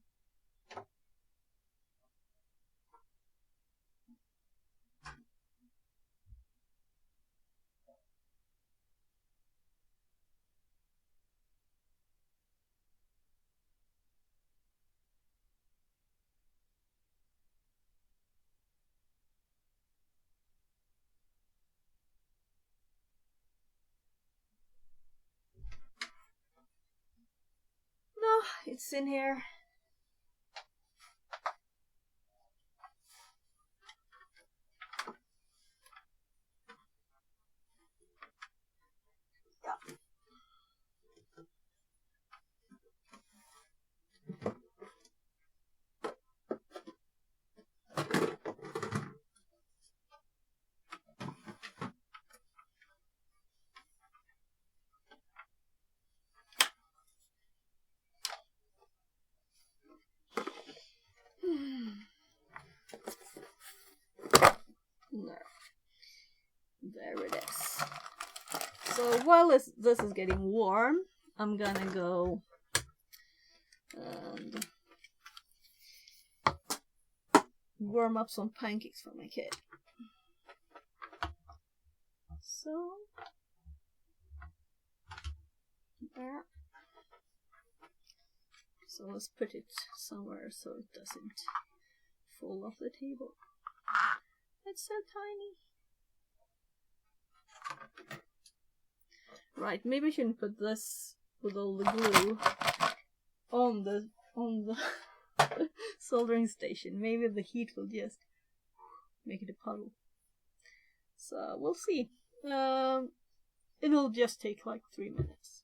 No, it's in here. There it is. So while this is getting warm, I'm gonna go and warm up some pancakes for my kid. So there. So let's put it somewhere so it doesn't fall off the table. It's so tiny. Right, maybe I shouldn't put this with all the glue on the soldering station. Maybe the heat will just make it a puddle. So we'll see. It'll just take like 3 minutes.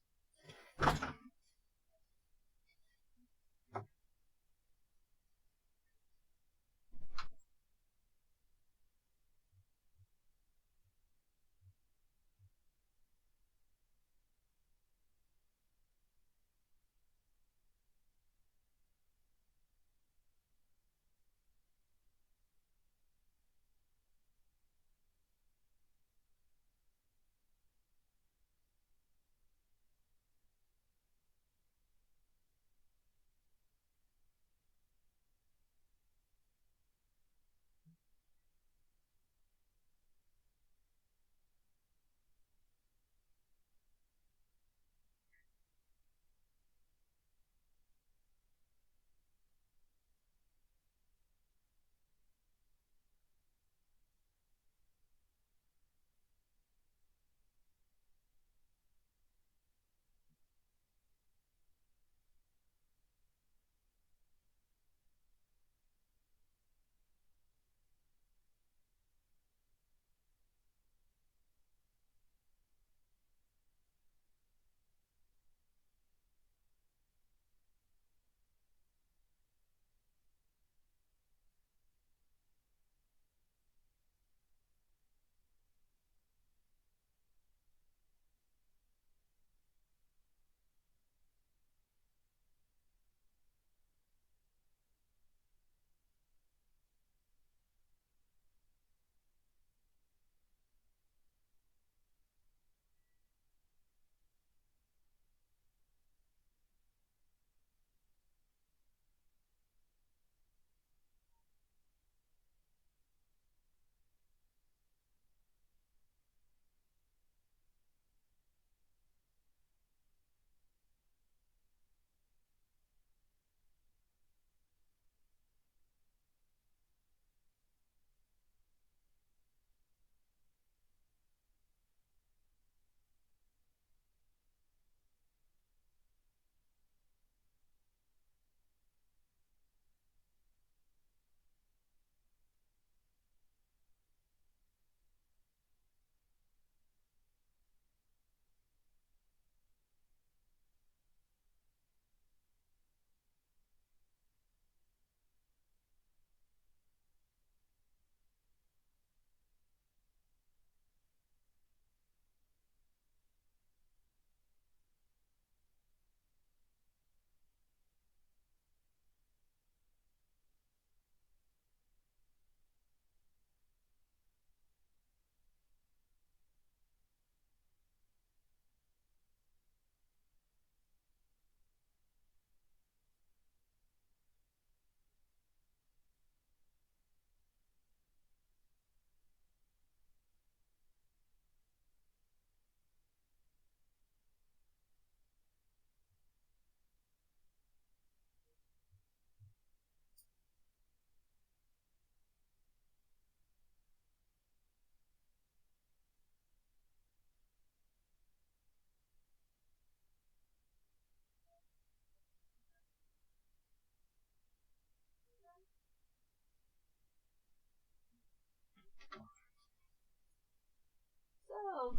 So,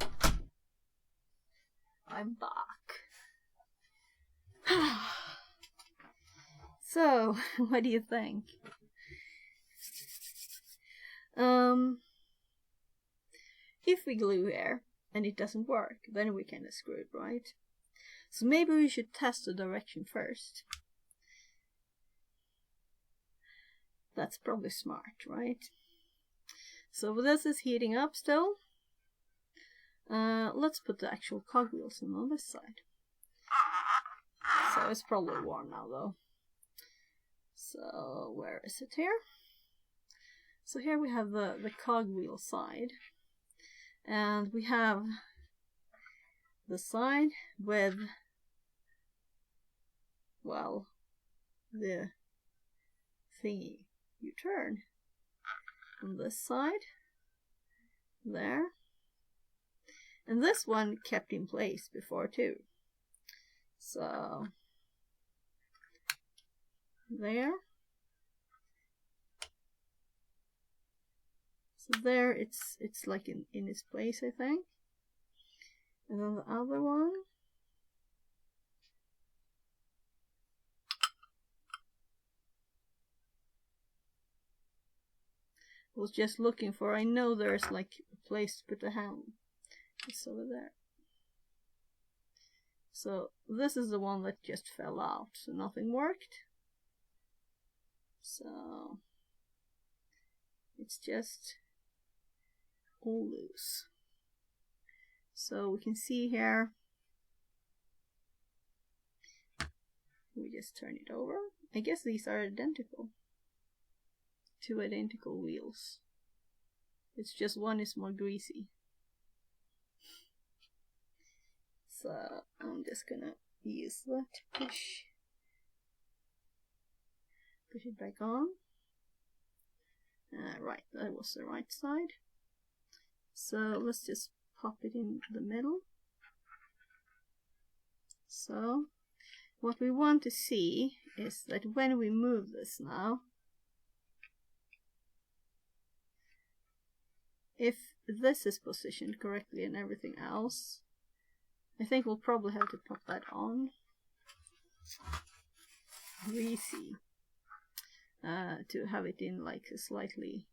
I'm back. So, what do you think? If we glue here and it doesn't work, then we kind of screwed, right? So maybe we should test the direction first. That's probably smart, right? So this is heating up still. Let's put the actual cogwheels on this side. So it's probably warm now though. So where is it here? So here we have the cogwheel side, and we have the side with, well, the thingy you turn on this side, there, and this one kept in place before too. So there. So there it's like in its place, I think. And then the other one was just looking for, I know there's like a place to put the helm. It's over there. So this is the one that just fell out, so nothing worked. So it's just all loose. So we can see here, we just turn it over. I guess these are identical. Two identical wheels. It's just one is more greasy. So I'm just gonna use that to push it back on. Right, that was the right side. So let's just pop it in the middle. So what we want to see is that when we move this now, if this is positioned correctly and everything else, I think we'll probably have to pop that on. Greasy. To have it in like a slightly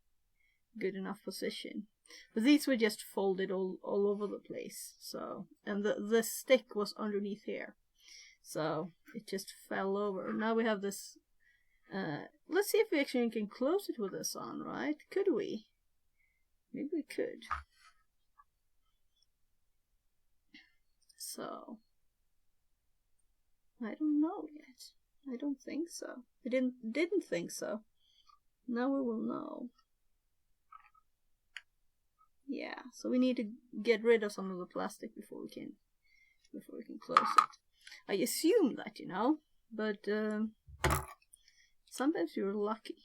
good enough position. But these were just folded all over the place. So, and the stick was underneath here. So it just fell over. Now we have this. Let's see if we actually can close it with this on, right? Could we? Maybe we could. So, I don't know yet. I don't think so. I didn't think so. Now we will know. Yeah, so we need to get rid of some of the plastic before we can close it. I assume that, you know, but sometimes you're lucky.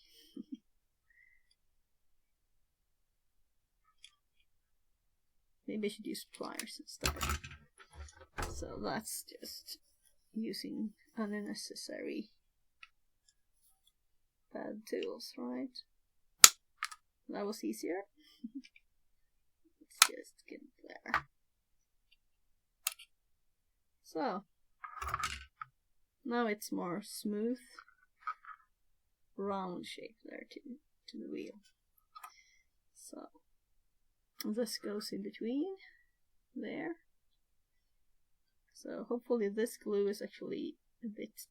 Maybe I should use pliers instead. So that's just using unnecessary bad tools, right? That was easier. Let's just get it there. So now it's more smooth, round shape there to the wheel. So this goes in between there. So hopefully this glue is actually a bit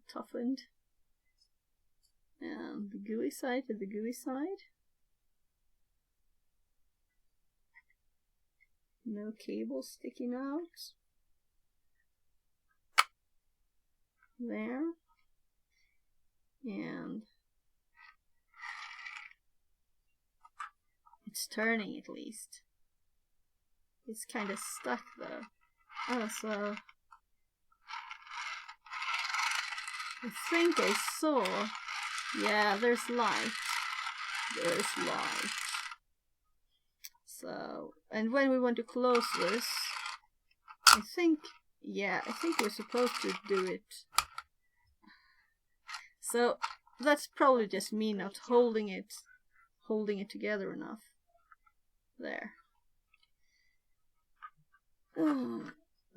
toughened. And the gooey side to the gooey side. No cable sticking out. There. And it's turning at least. It's kind of stuck though. Oh, so I think I saw. Yeah, there's light. There's light. So, and when we want to close this, I think we're supposed to do it. So that's probably just me not holding it together enough. There.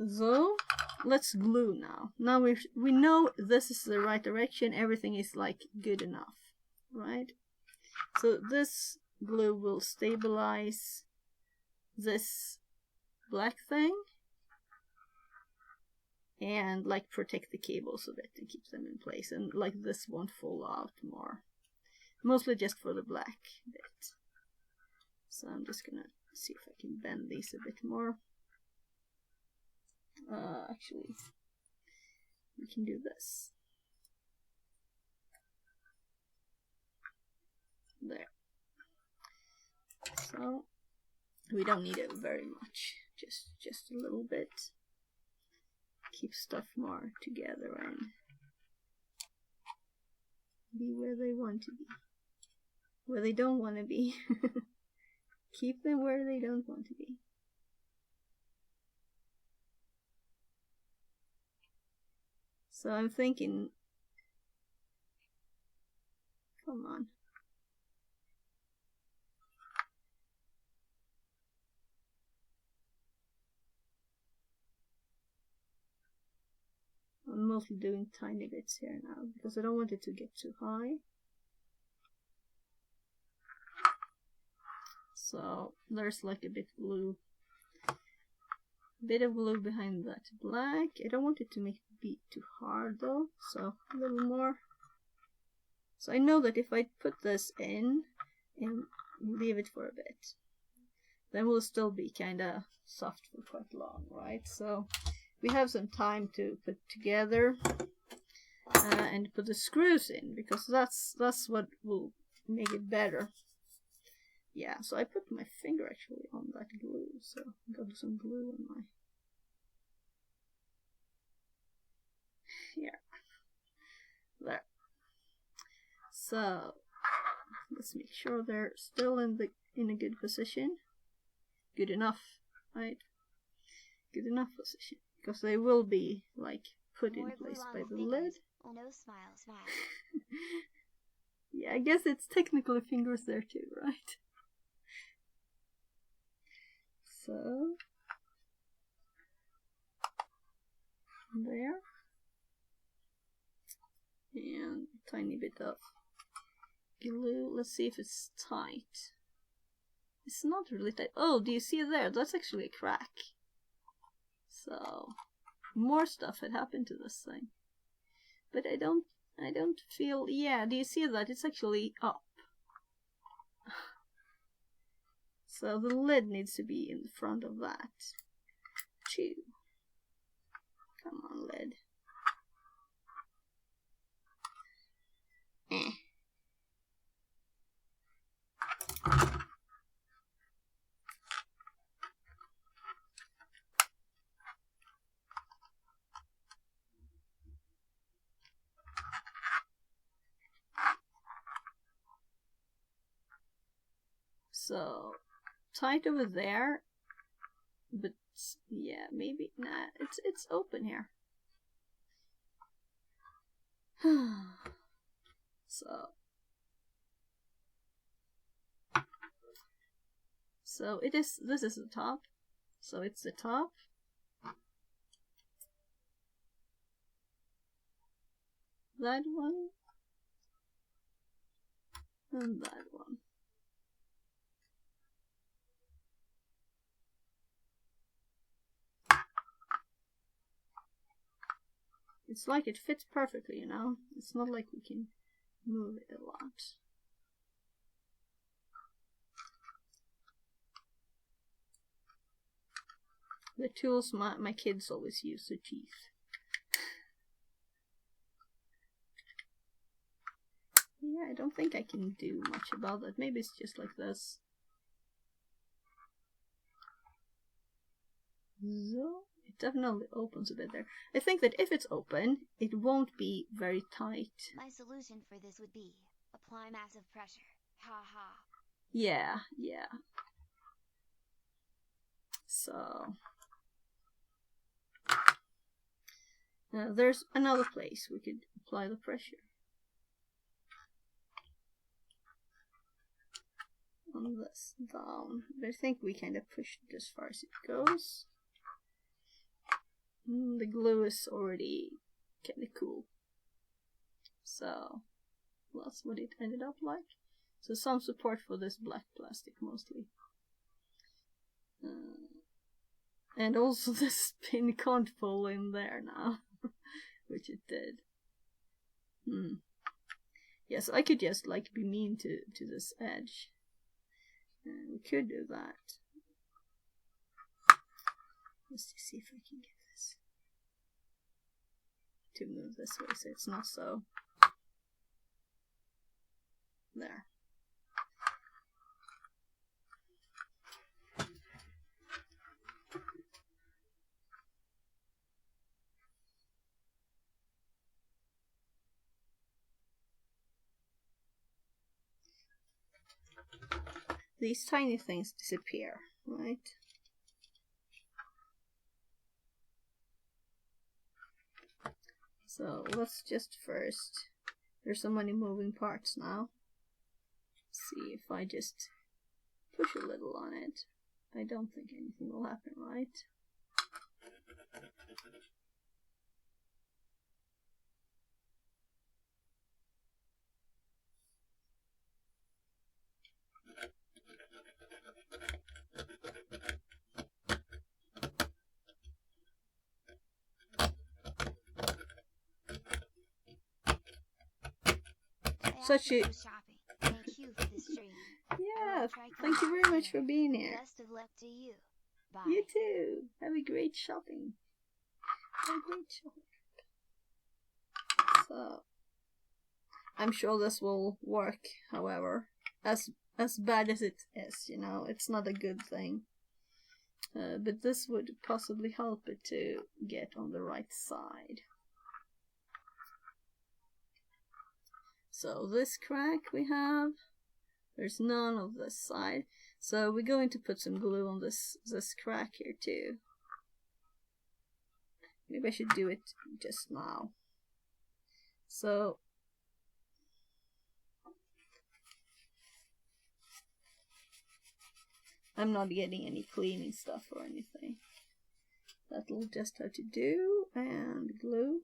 So let's glue now. Now we know this is the right direction. Everything is like good enough, right? So this glue will stabilize this black thing and like protect the cables a bit and keep them in place, and like this won't fall out more. Mostly just for the black bit. So I'm just gonna see if I can bend these a bit more. Actually, we can do this. There. So we don't need it very much, just a little bit. Keep stuff more together and be where they want to be. Where they don't want to be. Keep them where they don't want to be. So I'm thinking, come on. I'm mostly doing tiny bits here now because I don't want it to get too high. So there's like a bit of blue behind that black. I don't want it to make it be too hard though, so a little more. So I know that if I put this in and leave it for a bit, then we'll still be kinda soft for quite long, right? So we have some time to put together and put the screws in, because that's what will make it better. Yeah, so I put my finger actually on that glue, so I got some glue on my... Yeah. There. So let's make sure they're still in a good position. Good enough, right? Good enough position. Because they will be like put in place by the lid. Oh no, smile, smile. Yeah, I guess it's technically fingers there too, right? So there. And a tiny bit of glue. Let's see if it's tight. It's not really tight. Oh, do you see it there? That's actually a crack. So more stuff had happened to this thing. But I don't feel... Yeah, do you see that? It's actually up. So the lid needs to be in the front of that too. Come on, lid. So tight over there, but yeah, maybe nah. It's open here. So it is. This is the top. So it's the top. That one. And that one. It's like it fits perfectly, you know? It's not like we can move it a lot. The tools my kids always use, the teeth. Yeah, I don't think I can do much about that. Maybe it's just like this. So it definitely opens a bit there. I think that if it's open, it won't be very tight. My solution for this would be apply massive pressure. Ha ha. Yeah, yeah. So there's another place we could apply the pressure. On this down. But I think we kind of pushed it as far as it goes. The glue is already kind of cool. So that's what it ended up like. So some support for this black plastic mostly. And also this pin can't fall in there now. Which it did. Yeah, so I could just like be mean to this edge. We could do that. Let's just see if I can get this to move this way so it's not so... There. these tiny things disappear, right? So let's just first, there's so many moving parts now. See if I just push a little on it. I don't think anything will happen, right? Such a Thank you for the stream. yeah, thank you very much for being here. Best of luck to you. Bye. You too. Have a great shopping. Have a great shopping. So I'm sure this will work, however. As bad as it is, you know, it's not a good thing. But this would possibly help it to get on the right side. So this crack we have, there's none of this side. So we're going to put some glue on this crack here too. Maybe I should do it just now. So I'm not getting any cleaning stuff or anything. That'll just have to do, and glue.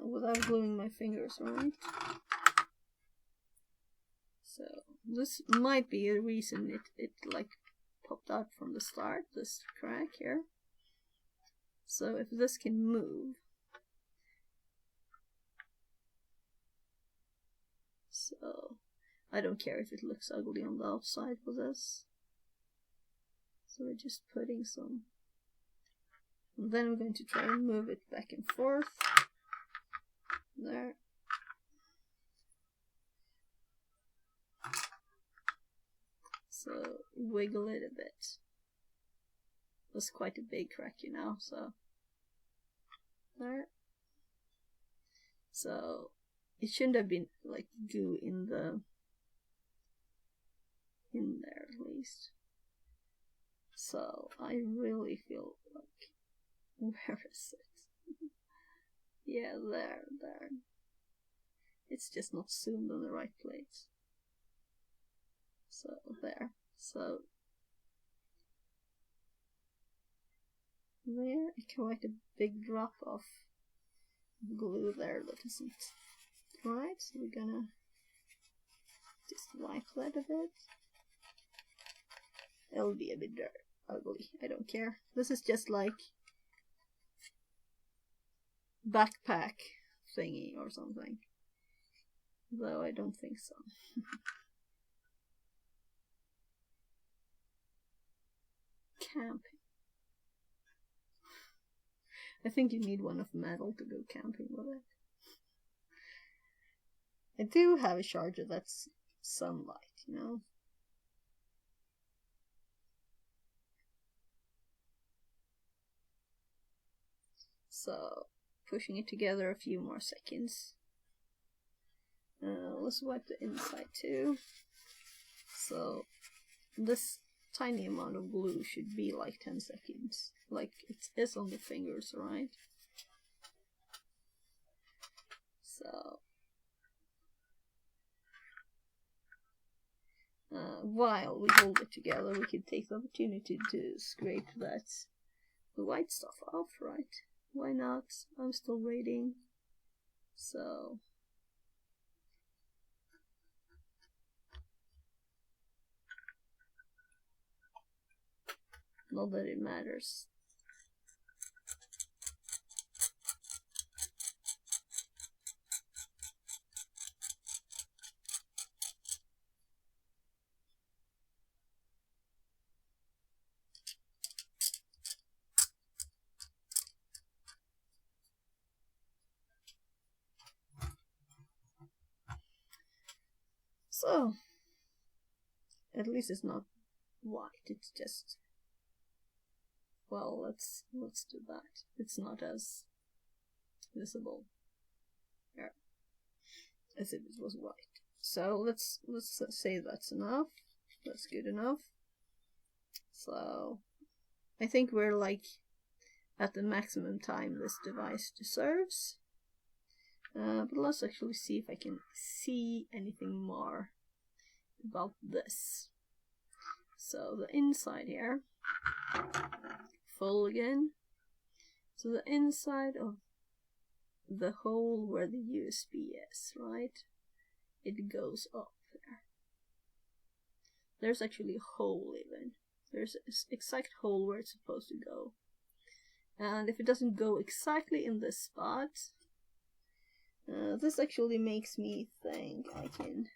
Without gluing my fingers, right? So this might be a reason it like popped out from the start, this crack here. So if this can move, so I don't care if it looks ugly on the outside for this. So we're just putting some, and then we're going to try and move it back and forth. There. So wiggle it a bit. That's quite a big crack, you know, so there. So it shouldn't have been like goo in there at least. So I really feel like, where is it? Yeah, there. It's just not zoomed on the right place. So there. So there, quite a big drop of glue there that isn't right. So we're gonna just wipe that a bit. It'll be a bit ugly. I don't care. This is just like backpack thingy or something, though I don't think so. Camping. I think you need one of metal to go camping with it. I do have a charger that's sunlight, you know. So pushing it together a few more seconds. Let's wipe the inside too. So this tiny amount of glue should be like 10 seconds, like it is on the fingers, right? So while we hold it together, we can take the opportunity to scrape the white stuff off, right? Why not? I'm still waiting. So not that it matters. So at least it's not white, it's just, well, let's do that. It's not as visible here as if it was white. So let's say that's enough. That's good enough. So I think we're like at the maximum time this device deserves. But let's actually see if I can see anything more about this. So the inside here, full again. So the inside of the hole where the USB is, right? It goes up there. There's actually a hole even. There's an exact hole where it's supposed to go. And if it doesn't go exactly in this spot, this actually makes me think I can...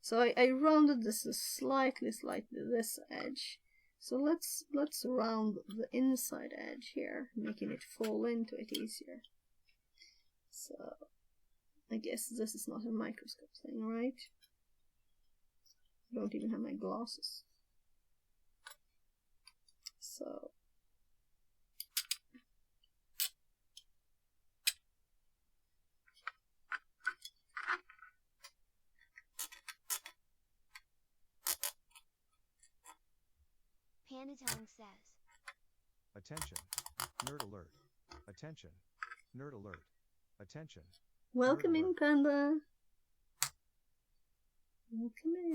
So I rounded this slightly this edge. So let's round the inside edge here, making it fall into it easier. So I guess this is not a microscope thing, right? I don't even have my glasses. So Pandatone says, Attention, nerd alert. Attention, nerd alert. Attention. welcome Nerd in, alert. Panda. Welcome in.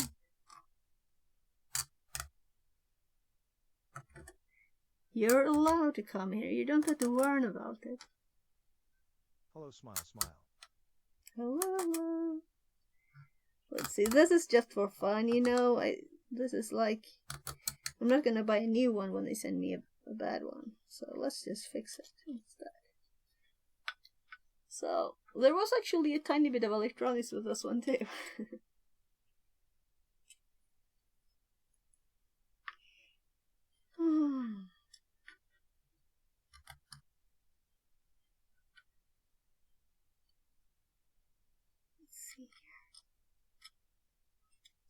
You're allowed to come here. You don't have to worry about it. Hello, smile, smile. Hello. Let's see. This is just for fun, you know. This is like, I'm not gonna buy a new one when they send me a bad one. So let's just fix it instead. So there was actually a tiny bit of electronics with this one too. Let's see here.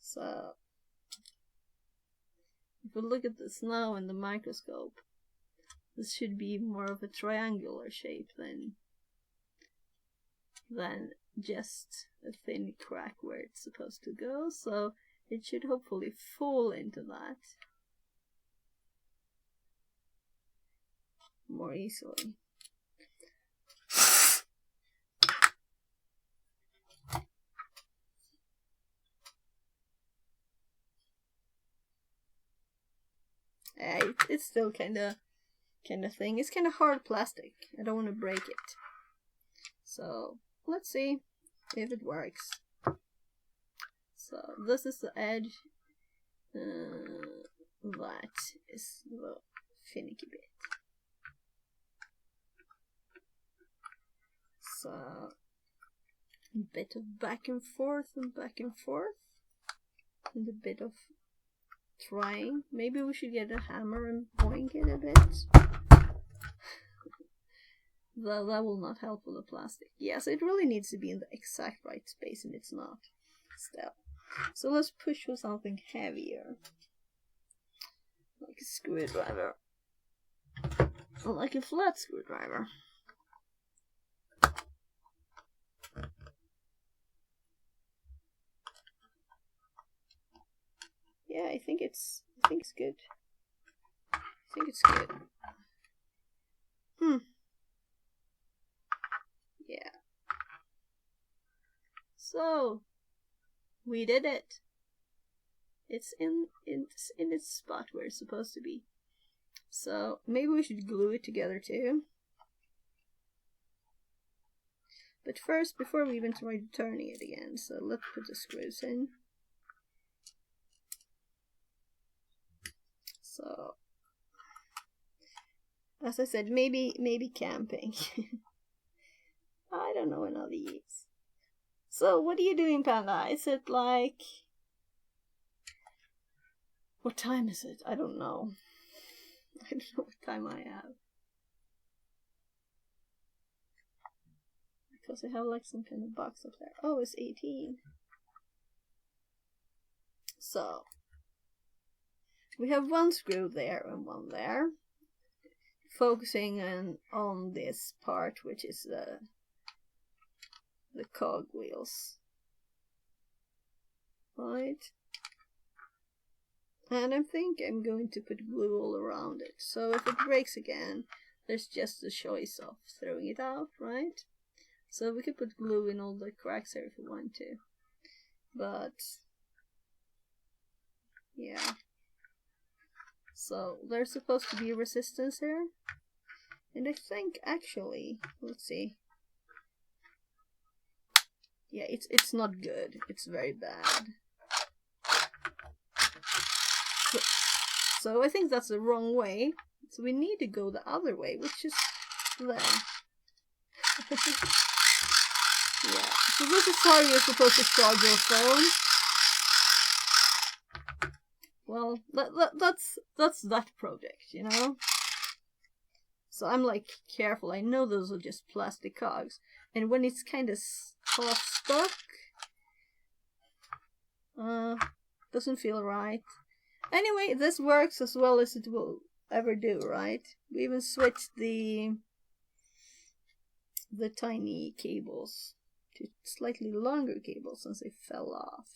So if we look at this now in the microscope, this should be more of a triangular shape than just a thin crack where it's supposed to go, so it should hopefully fall into that more easily. It's still kind of thing. It's kind of hard plastic. I don't want to break it. So let's see if it works. So this is the edge. That is the finicky bit. So a bit of back and forth and back and forth, and a bit of trying. Maybe we should get a hammer and boink it a bit. That will not help with the plastic. Yes, it really needs to be in the exact right space, and it's not still. So let's push for something heavier, like a screwdriver, or like a flat screwdriver. Yeah, I think it's good. I think it's good. Yeah. So we did it. It's in its spot where it's supposed to be. So maybe we should glue it together too. But first, before we even try turning it again, so let's put the screws in. So, as I said, maybe camping. I don't know another use. So, what are you doing, Panda? Is it like... What time is it? I don't know. I don't know what time I have. Because I have like some kind of box up there. Oh, it's 18. So, we have one screw there and one there. Focusing on this part, which is the cog wheels. right? And I think I'm going to put glue all around it. So if it breaks again, there's just the choice of throwing it out, right? So we could put glue in all the cracks here if we want to. But yeah. So there's supposed to be resistance here. And I think actually, let's see. Yeah, it's not good. It's very bad. So I think that's the wrong way. So we need to go the other way, which is there. Yeah. So this is how you're supposed to charge your phone. Well, that's that project, you know? So I'm like careful. I know those are just plastic cogs. And when it's kind of half stuck, doesn't feel right. Anyway, this works as well as it will ever do, right? We even switched the tiny cables to slightly longer cables since they fell off.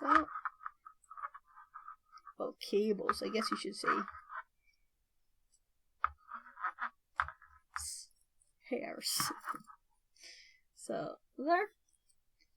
So, well, cables, I guess you should say. Hairs. So, there.